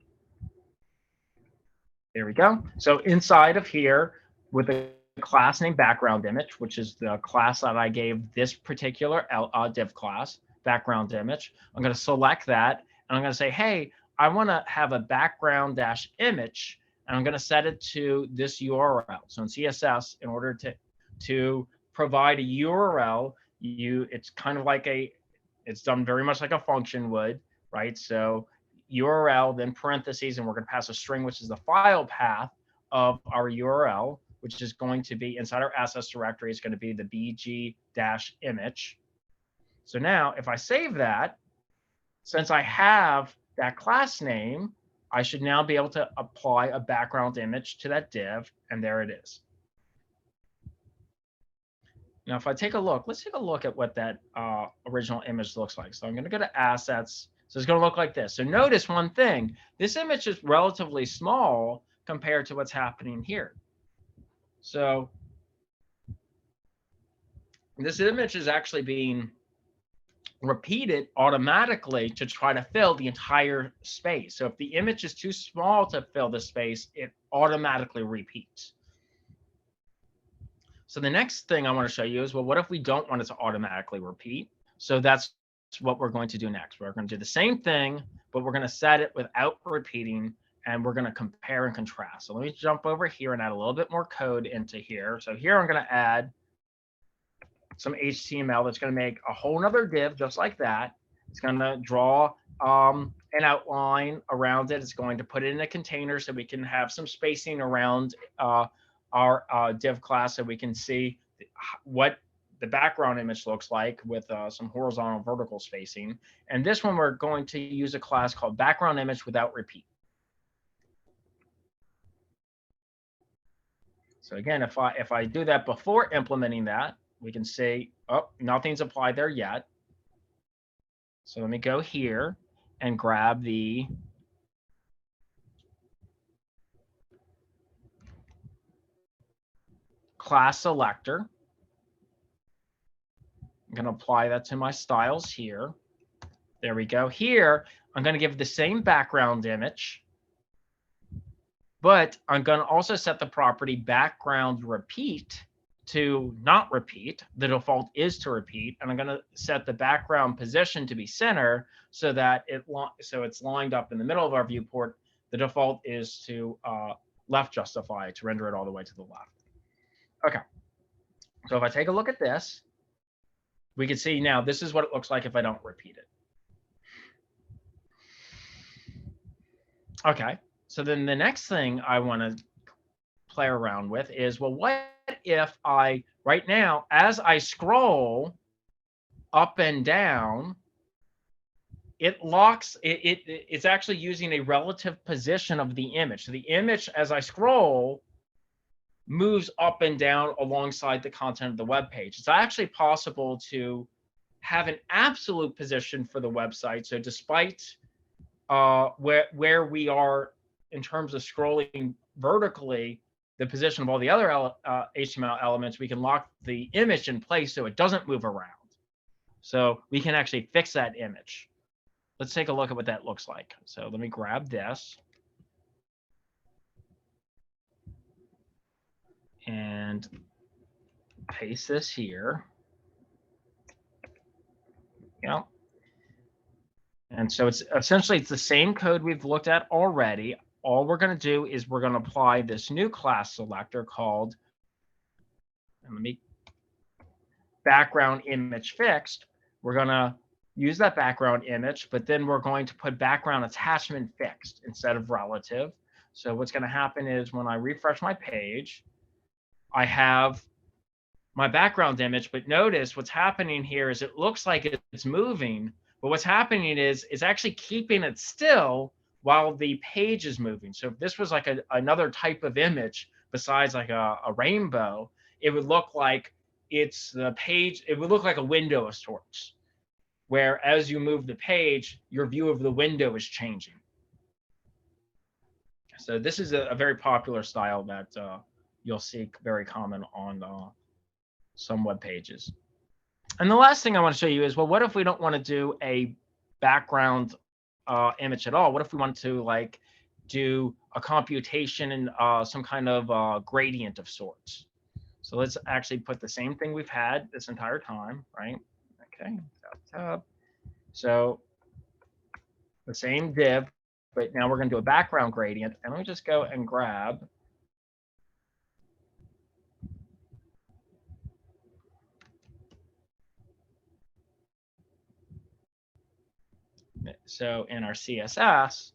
There we go. So inside of here with the class name background image, which is the class that I gave this particular div class, background image, I'm going to select that and I'm going to say, hey, I want to have a background dash image, and I'm going to set it to this URL. So in CSS, in order to provide a URL, it's kind of like it's done very much like a function would, right? So URL, then parentheses, and we're going to pass a string, which is the file path of our URL, which is going to be inside our assets directory. It's going to be the bg-image. So now if I save that, since I have that class name, I should now be able to apply a background image to that div, and there it is. Now, if I take a look, let's take a look at what that original image looks like. So I'm going to go to Assets. So it's going to look like this. So notice one thing. This image is relatively small compared to what's happening here. So this image is actually being repeated automatically to try to fill the entire space. So if the image is too small to fill the space, it automatically repeats. So the next thing I want to show you is, well, what if we don't want it to automatically repeat? So that's what we're going to do next. We're going to do the same thing, but we're going to set it without repeating, and we're going to compare and contrast. So let me jump over here and add a little bit more code into here. So here I'm going to add some HTML that's going to make a whole nother div just like that. It's going to draw an outline around it. It's going to put it in a container so we can have some spacing around our div class, so we can see what the background image looks like with some horizontal vertical spacing. And this one, we're going to use a class called background image without repeat. So again, if I do that before implementing that, we can see, oh, nothing's applied there yet. So let me go here and grab the class selector. I'm going to apply that to my styles here. There we go. Here, I'm going to give the same background image, but I'm going to also set the property background repeat to not repeat. The default is to repeat, and I'm going to set the background position to be center so that it's lined up in the middle of our viewport. The default is to left justify, to render it all the way to the left. Okay, so if I take a look at this, we can see now this is what it looks like if I don't repeat it. Okay, so then the next thing I want to play around with is, well, what if right now, as I scroll up and down, it locks, it's actually using a relative position of the image. So the image, as I scroll, moves up and down alongside the content of the web page. It's actually possible to have an absolute position for the website. So despite where we are in terms of scrolling vertically, the position of all the other HTML elements, we can lock the image in place so it doesn't move around. So we can actually fix that image. Let's take a look at what that looks like. So let me grab this and paste this here. Yeah. And so it's essentially the same code we've looked at already. All we're going to do is we're going to apply this new class selector called, background image fixed. We're going to use that background image, but then we're going to put background attachment fixed instead of relative. So what's going to happen is when I refresh my page, I have my background image, but notice what's happening here is it looks like it's moving, but what's happening is it's actually keeping it still while the page is moving. So if this was like another type of image besides like a rainbow, it would look like it's the page, it would look like a window of sorts, where as you move the page, your view of the window is changing. So this is a very popular style that you'll see very common on some web pages. And the last thing I want to show you is, well, what if we don't want to do a background image at all? What if we want to like do a computation and some kind of gradient of sorts? So let's actually put the same thing we've had this entire time, right? Okay, so the same div, but now we're going to do a background gradient. And let me just go and grab so in our CSS,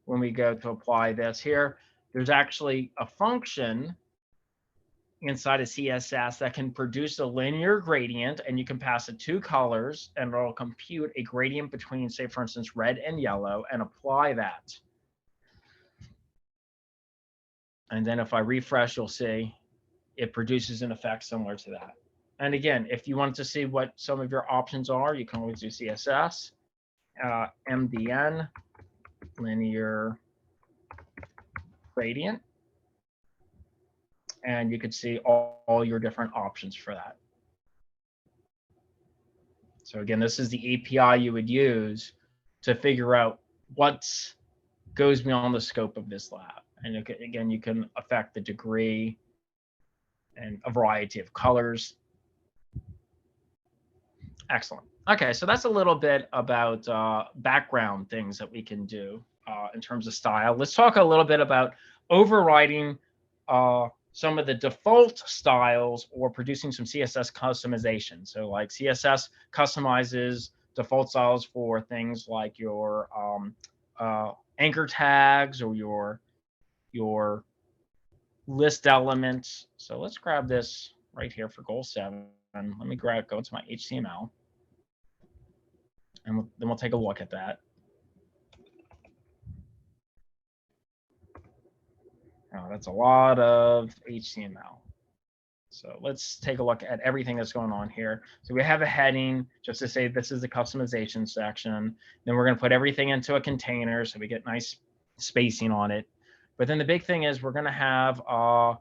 when we go to apply this here, there's actually a function inside of CSS that can produce a linear gradient, and you can pass it 2 colors, and it'll compute a gradient between, say, for instance, red and yellow, and apply that. And then if I refresh, you'll see it produces an effect similar to that. And again, if you want to see what some of your options are, you can always do CSS, MDN, linear gradient, and you could see all your different options for that. So again, this is the API you would use to figure out what goes beyond the scope of this lab. And again, you can affect the degree and a variety of colors. Excellent. Okay, so that's a little bit about background things that we can do in terms of style. Let's talk a little bit about overriding some of the default styles or producing some CSS customization. So like CSS customizes default styles for things like your anchor tags or your list elements. So let's grab this right here for goal 7. Let me go into my HTML, and then we'll take a look at that. Oh, that's a lot of HTML. So let's take a look at everything that's going on here. So we have a heading just to say this is the customization section. Then we're going to put everything into a container so we get nice spacing on it. But then the big thing is we're going to have our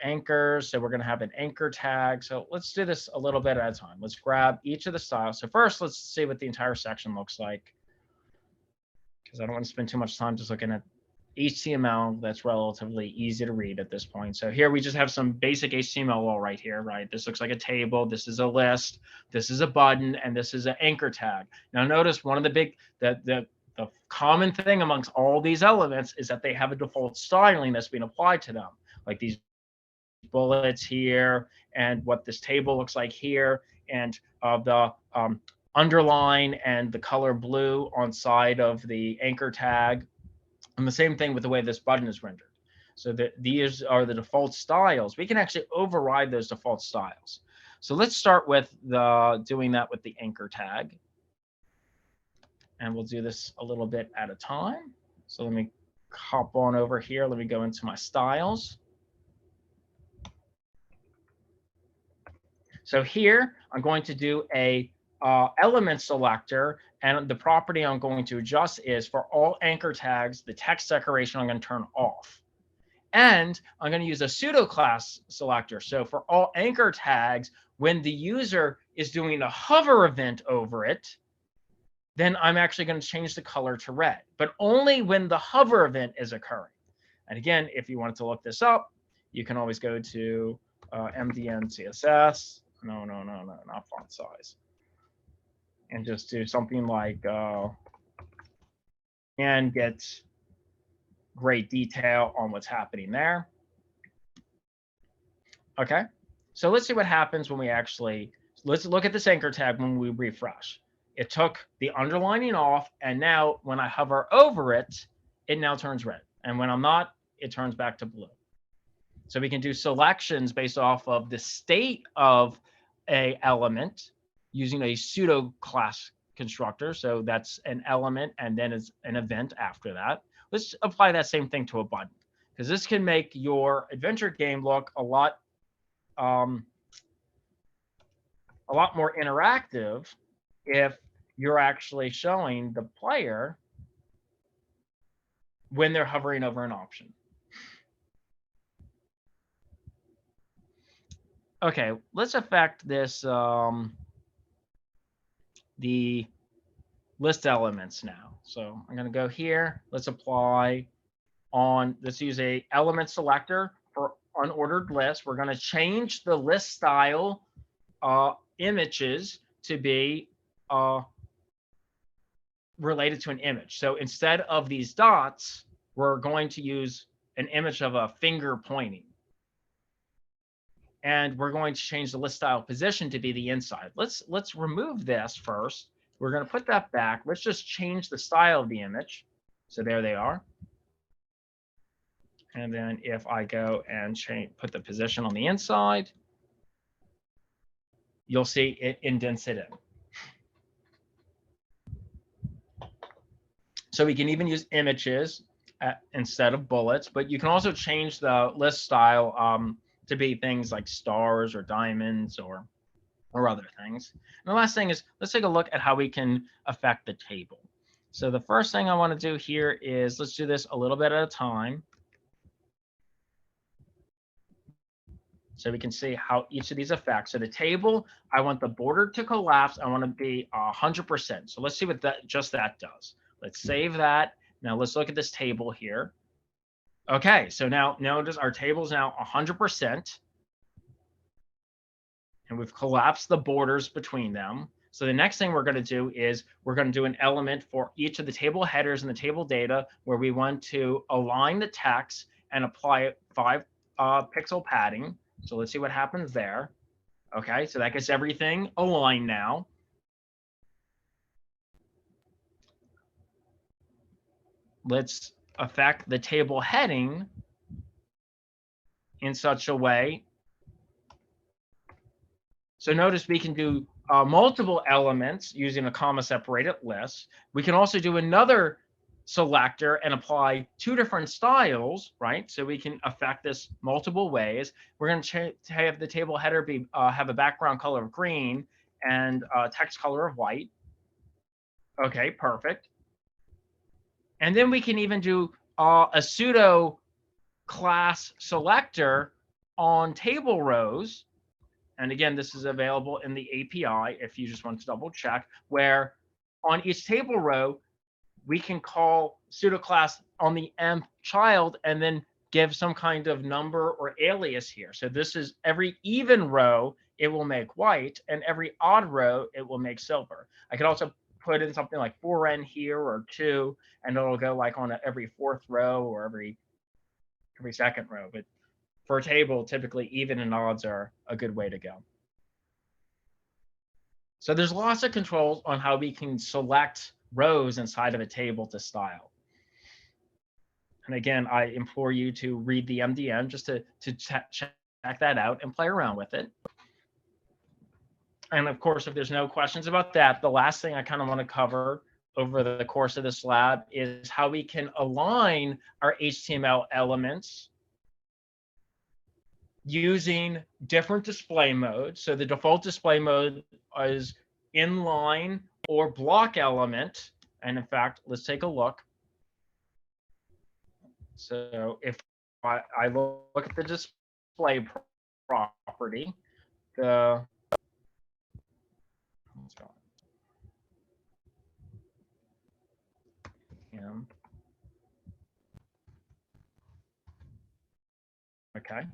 anchors. So we're going to have an anchor tag. So let's do this a little bit at a time. Let's grab each of the styles. So first, let's see what the entire section looks like, because I don't want to spend too much time just looking at HTML that's relatively easy to read at this point. So here we just have some basic HTML right here, right? This looks like a table. This is a list. This is a button, and this is an anchor tag. Now notice one of the big, the common thing amongst all these elements is that they have a default styling that's being applied to them, like these bullets here, and what this table looks like here, and the underline and the color blue on side of the anchor tag. And the same thing with the way this button is rendered. So these are the default styles. We can actually override those default styles. So let's start with doing that with the anchor tag. And we'll do this a little bit at a time. So let me hop on over here. Let me go into my styles. So here, I'm going to do a element selector, and the property I'm going to adjust is for all anchor tags, the text decoration I'm going to turn off. And I'm going to use a pseudo-class selector. So for all anchor tags, when the user is doing a hover event over it, then I'm actually going to change the color to red, but only when the hover event is occurring. And again, if you wanted to look this up, you can always go to MDN CSS. No, not font size. And just do something like, and get great detail on what's happening there. Okay, so let's see what happens when we actually, let's look at this anchor tag when we refresh. It took the underlining off, and now when I hover over it, it now turns red. And when I'm not, it turns back to blue. So we can do selections based off of the state of a element using a pseudo-class constructor. So that's an element, and then it's an event after that. Let's apply that same thing to a button, because this can make your adventure game look a lot more interactive if you're actually showing the player when they're hovering over an option. Okay, let's affect this, the list elements now. So I'm going to go here. Let's apply on, let's use a element selector for unordered list. We're going to change the list style images to be related to an image. So instead of these dots, we're going to use an image of a finger pointing. And we're going to change the list style position to be the inside. Let's remove this first. We're going to put that back. Let's just change the style of the image. So there they are. And then if I go and put the position on the inside, you'll see it indents it in. So we can even use images instead of bullets, but you can also change the list style to be things like stars or diamonds or other things. And the last thing is, let's take a look at how we can affect the table. So the first thing I want to do here is, let's do this a little bit at a time, so we can see how each of these affects. So the table, I want the border to collapse. I want to be 100%. So let's see what that does. Let's save that. Now let's look at this table here. Okay, so now notice our table is now 100%. And we've collapsed the borders between them. So the next thing we're going to do is we're going to do an element for each of the table headers and the table data where we want to align the text and apply 5 pixel padding. So let's see what happens there. Okay, so that gets everything aligned now. Let's affect the table heading in such a way. So notice we can do multiple elements using a comma separated list. We can also do another selector and apply 2 different styles, right? So we can affect this multiple ways. We're going to have the table header be have a background color of green and text color of white. Okay, perfect. And then we can even do a pseudo-class selector on table rows. And again, this is available in the API if you just want to double check, where on each table row, we can call pseudo-class on the nth child and then give some kind of number or alias here. So this is every even row, it will make white, and every odd row, it will make silver. I could also put in something like 4n here or 2, and it'll go like on every 4th row or every 2nd row. But for a table, typically even and odds are a good way to go. So there's lots of controls on how we can select rows inside of a table to style. And again, I implore you to read the MDM just to check that out and play around with it. And of course, if there's no questions about that, the last thing I kind of want to cover over the course of this lab is how we can align our HTML elements using different display modes. So the default display mode is inline or block element. And in fact, let's take a look. So if I look at the display property, okay.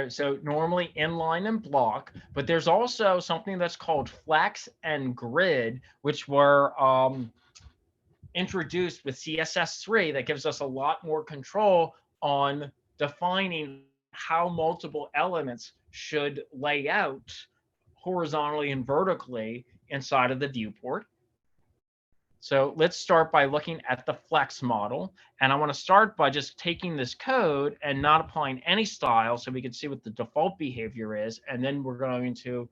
So normally inline and block, but there's also something that's called flex and grid, which were introduced with CSS3 that gives us a lot more control on defining how multiple elements should lay out horizontally and vertically inside of the viewport. So let's start by looking at the flex model. And I want to start by just taking this code and not applying any style so we can see what the default behavior is. And then we're going to,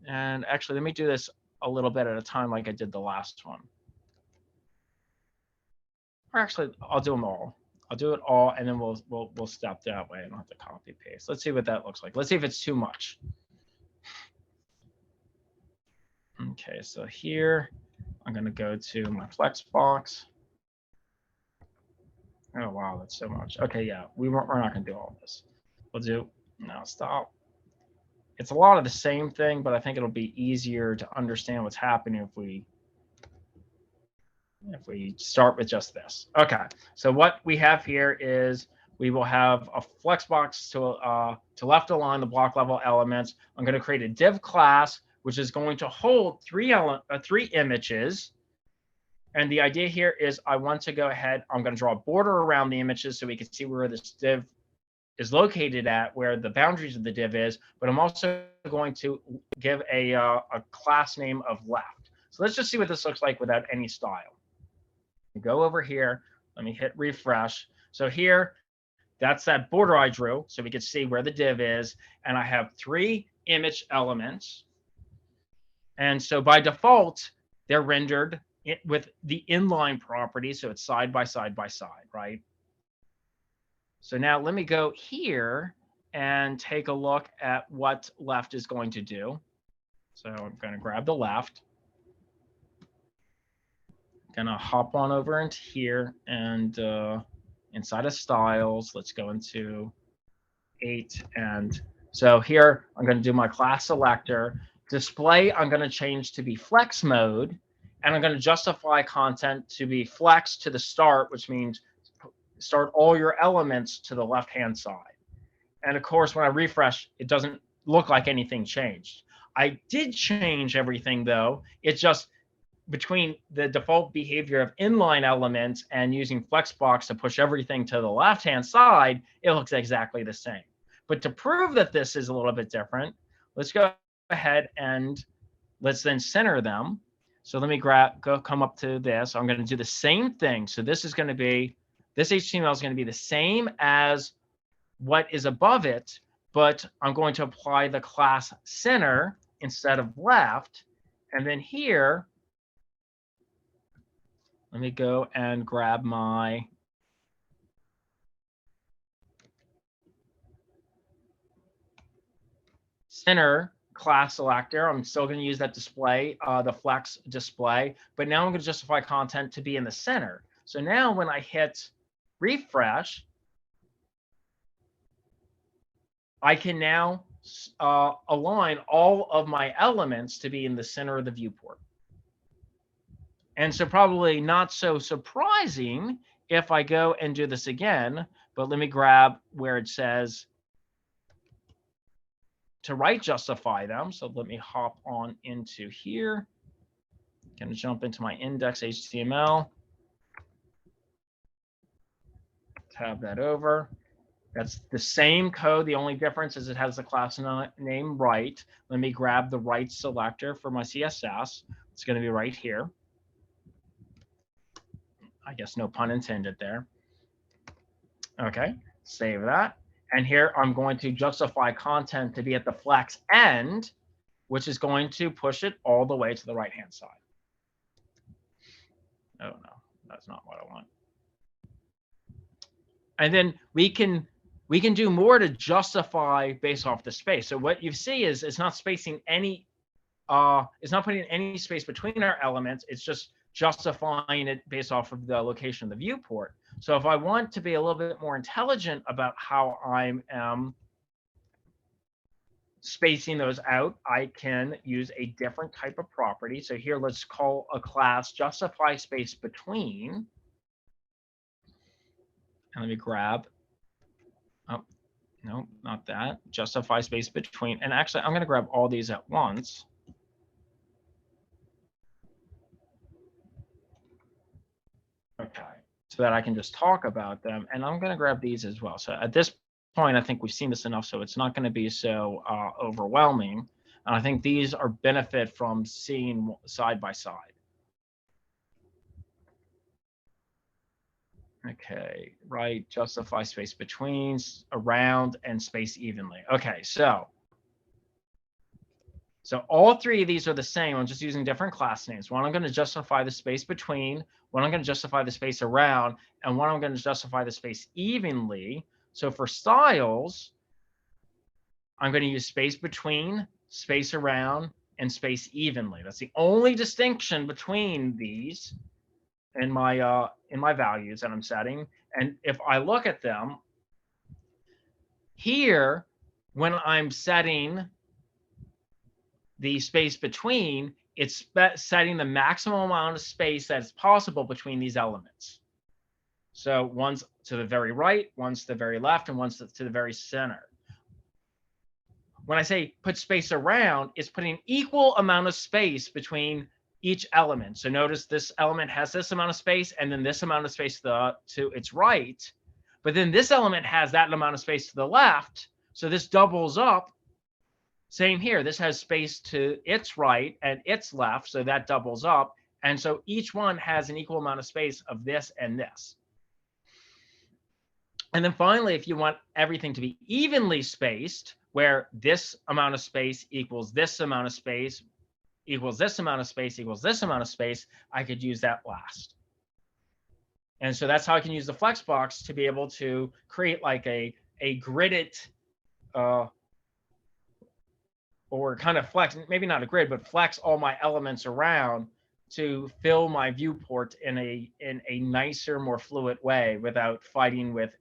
and actually, let me do this a little bit at a time like I did the last one. Or actually, I'll do them all. I'll do it all, and then we'll step that way. I don't have to copy paste. Let's see what that looks like. Let's see if it's too much. Okay, so here, I'm going to go to my Flexbox. Oh, wow, that's so much. Okay, yeah, we're not going to do all this. We'll do, no, stop. It's a lot of the same thing, but I think it'll be easier to understand what's happening if we start with just this. Okay, so what we have here is we will have a Flexbox to left align the block level elements. I'm going to create a div class, which is going to hold 3 images. And the idea here is I want to go ahead, I'm going to draw a border around the images so we can see where this div is located at, where the boundaries of the div is, but I'm also going to give a class name of left. So let's just see what this looks like without any style. Go over here, let me hit refresh. So here, that's that border I drew, so we can see where the div is, and I have 3 image elements. And so by default, they're rendered with the inline property, so it's side by side by side, right? So now let me go here and take a look at what left is going to do. So I'm going to grab the left. Gonna hop on over into here and inside of styles, let's go into 8. And so here I'm going to do my class selector. Display, I'm going to change to be flex mode. And I'm going to justify content to be flex to the start, which means start all your elements to the left-hand side. And of course, when I refresh, it doesn't look like anything changed. I did change everything, though. It's just between the default behavior of inline elements and using Flexbox to push everything to the left-hand side, it looks exactly the same. But to prove that this is a little bit different, let's go ahead and let's then center them. So let me come up to this. I'm going to do the same thing. So this is going to be, this HTML is going to be the same as what is above it, but I'm going to apply the class center instead of left. And then here, let me go and grab my center class selector. I'm still going to use that display, the flex display, but now I'm going to justify content to be in the center. So now when I hit refresh, I can now align all of my elements to be in the center of the viewport. And so probably not so surprising if I go and do this again, but let me grab where it says to right justify them. So let me hop on into here. Going to jump into my index HTML. Tab that over. That's the same code. The only difference is it has the class name right. Let me grab the right selector for my CSS. It's going to be right here. I guess no pun intended there. Okay, save that. And here I'm going to justify content to be at the flex end, which is going to push it all the way to the right-hand side. Oh, no, that's not what I want. And then we can do more to justify based off the space. So what you see is it's not spacing any, it's not putting any space between our elements. It's just justifying it based off of the location of the viewport. So if I want to be a little bit more intelligent about how I am spacing those out, I can use a different type of property. So here, let's call a class justify space between. And let me grab, oh, no, not that. Justify space between. And actually, I'm going to grab all these at once. Okay, so that I can just talk about them. And I'm going to grab these as well. So at this point, I think we've seen this enough, so it's not going to be so overwhelming. And I think these are benefit from seeing side by side. Okay, right, justify space between, around, and space evenly. Okay, so all three of these are the same. I'm just using different class names. One I'm going to justify the space between, one I'm going to justify the space around, and one I'm going to justify the space evenly. So for styles, I'm going to use space between, space around, and space evenly. That's the only distinction between these in my values that I'm setting. And if I look at them here, when I'm setting the space between, it's setting the maximum amount of space that's possible between these elements. So one's to the very right, one's to the very left, and one's to the very center. When I say put space around, it's putting equal amount of space between each element. So notice this element has this amount of space, and then this amount of space to its right. But then this element has that amount of space to the left. So this doubles up. Same here. This has space to its right and its left, so that doubles up. And so each one has an equal amount of space of this and this. And then finally, if you want everything to be evenly spaced, where this amount of space equals this amount of space equals this amount of space equals this amount of space, I could use that last. And so that's how I can use the Flexbox to be able to create like a gridded or kind of flex, maybe not a grid, but flex all my elements around to fill my viewport in a nicer, more fluid way without fighting with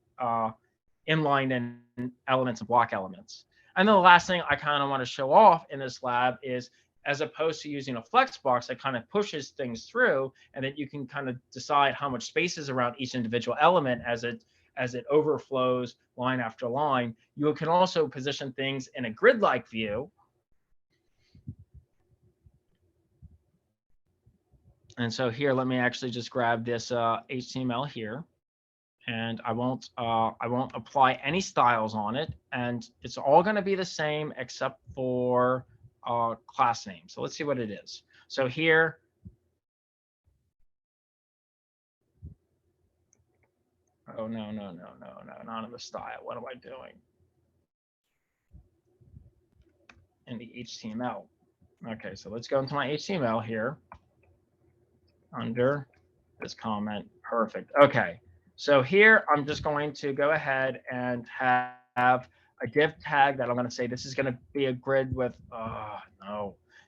inline and elements and block elements. And then the last thing I kind of want to show off in this lab is, as opposed to using a Flexbox that kind of pushes things through, and that you can kind of decide how much space is around each individual element as it overflows line after line, you can also position things in a grid-like view. And so here, let me actually just grab this HTML here, and I won't apply any styles on it, and it's all going to be the same except for class name. So let's see what it is. So here, oh no, not in the style. What am I doing? In the HTML. Okay, so let's go into my HTML here. Under this comment, perfect. Okay, so here I'm just going to go ahead and have a div tag that I'm going to say this is going to be a grid with,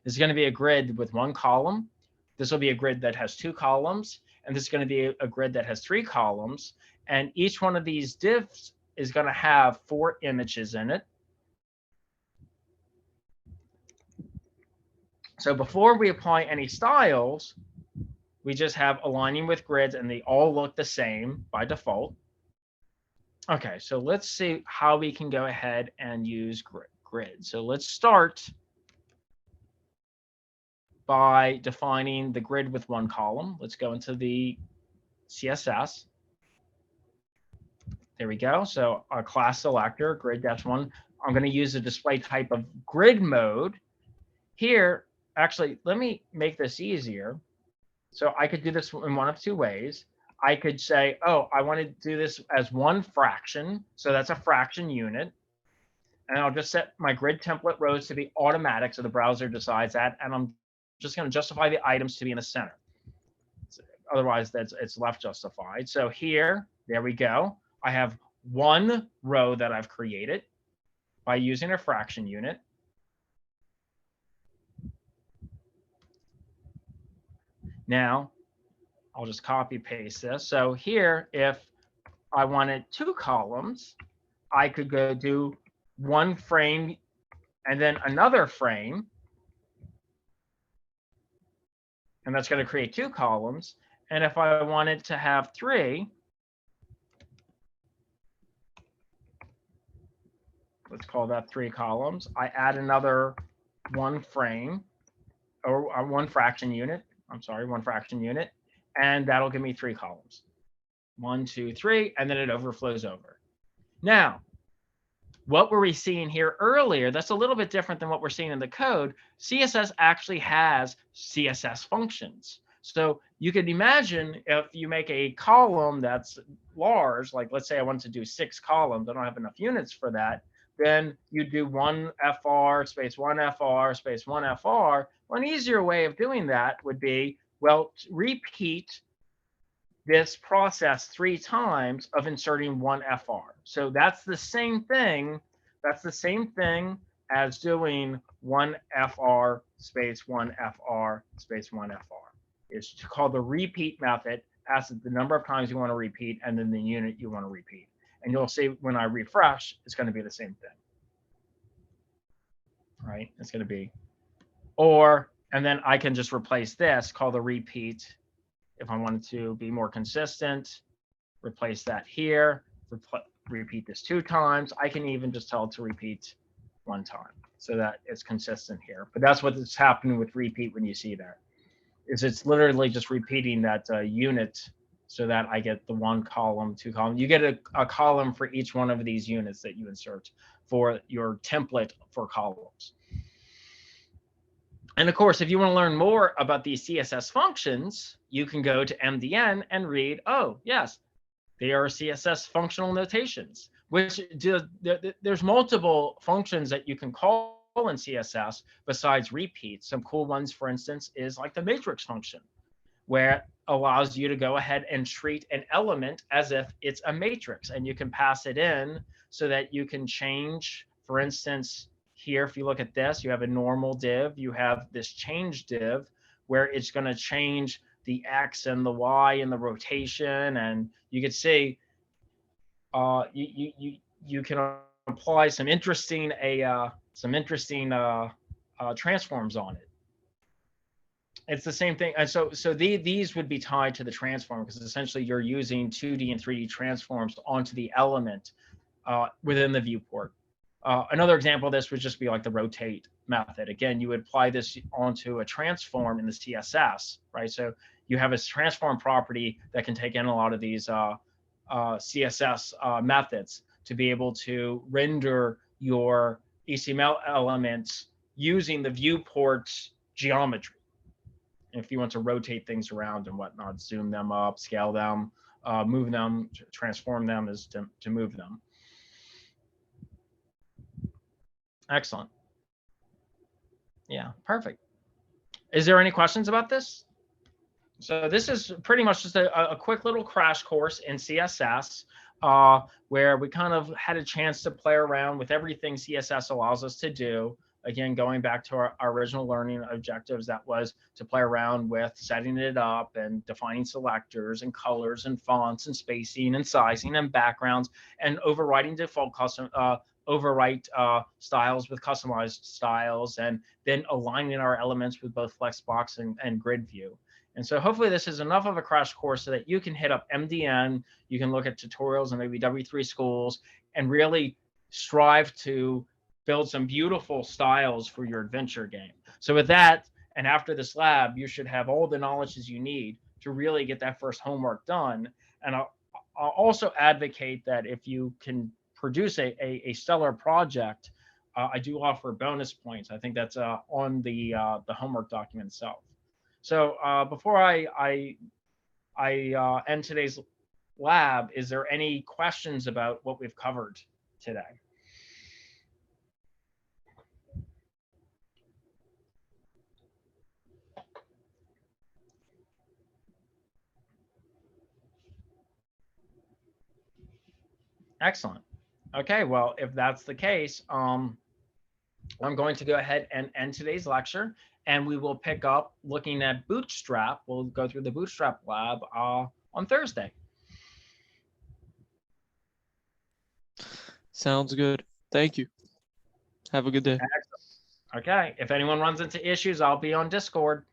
this is going to be a grid with one column. This will be a grid that has two columns, and this is going to be a grid that has three columns. And each one of these divs is going to have 4 images in it. So before we apply any styles, we just have aligning with grids, and they all look the same by default. Okay, so let's see how we can go ahead and use grid. So let's start by defining the grid with one column. Let's go into the CSS. There we go. So our class selector, grid-1. I'm going to use the display type of grid mode. Here, actually, let me make this easier. So I could do this in one of two ways. I could say, oh, I want to do this as one fraction. So that's a fraction unit. And I'll just set my grid template rows to be automatic, so the browser decides that. And I'm just going to justify the items to be in the center. Otherwise, it's left justified. So here, there we go. I have one row that I've created by using a fraction unit. Now, I'll just copy paste this. So here, if I wanted 2 columns, I could go do one frame and then another frame. And that's going to create 2 columns. And if I wanted to have 3, let's call that 3 columns. I add another one frame or one fraction unit. I'm sorry, one fraction unit. And that'll give me 3 columns. 1, 2, 3, and then it overflows over. Now, what were we seeing here earlier? That's a little bit different than what we're seeing in the code. CSS actually has CSS functions. So you could imagine if you make a column that's large, like let's say I wanted to do 6 columns, I don't have enough units for that, then you do 1 FR space 1 FR space 1 FR. One easier way of doing that would be, well, repeat this process 3 times of inserting 1 FR. So that's the same thing. That's the same thing as doing 1 FR space 1 FR space 1 FR. It's called the repeat method. Asks the number of times you want to repeat and then the unit you want to repeat. And you'll see when I refresh, it's going to be the same thing. Right? It's going to be, and then I can just replace this, call the repeat. If I wanted to be more consistent, replace that here, repeat this 2 times. I can even just tell it to repeat 1 time so that it's consistent here. But that's what's happening with repeat when you see that. It's literally just repeating that unit so that I get the 1 column, 2 column. You get a column for each one of these units that you insert for your template for columns. And of course, if you want to learn more about these CSS functions, you can go to MDN and read, oh, yes, they are CSS functional notations, which there's multiple functions that you can call in CSS besides repeats. Some cool ones, for instance, is like the matrix function, where it allows you to go ahead and treat an element as if it's a matrix, and you can pass it in so that you can change, for instance, here, if you look at this, you have a normal div, you have this change div where it's going to change the X and the Y and the rotation. And you can see you can apply some interesting transforms on it. It's the same thing. And so these would be tied to the transform, because essentially you're using 2D and 3D transforms onto the element within the viewport. Another example of this would just be like the rotate method. Again, you would apply this onto a transform in the CSS, right? So you have a transform property that can take in a lot of these CSS methods to be able to render your HTML elements using the viewport's geometry. If you want to rotate things around and whatnot, zoom them up, scale them, move them, transform them is to move them. Excellent. Yeah, perfect. Is there any questions about this? So this is pretty much just a quick little crash course in CSS, where we kind of had a chance to play around with everything CSS allows us to do. Again, going back to our original learning objectives, that was to play around with setting it up and defining selectors and colors and fonts and spacing and sizing and backgrounds and overriding default overwrite styles with customized styles, and then aligning our elements with both Flexbox and Gridview. And so hopefully this is enough of a crash course so that you can hit up MDN, you can look at tutorials and maybe W3 schools, and really strive to build some beautiful styles for your adventure game. So with that, and after this lab, you should have all the knowledge you need to really get that first homework done. And I'll also advocate that if you can produce a stellar project, I do offer bonus points. I think that's on the homework document itself. So before I end today's lab, is there any questions about what we've covered today? Excellent. Okay, well, if that's the case, I'm going to go ahead and end today's lecture, and we will pick up looking at Bootstrap. We'll go through the Bootstrap lab on Thursday. Sounds good. Thank you. Have a good day. Excellent. Okay, if anyone runs into issues, I'll be on Discord.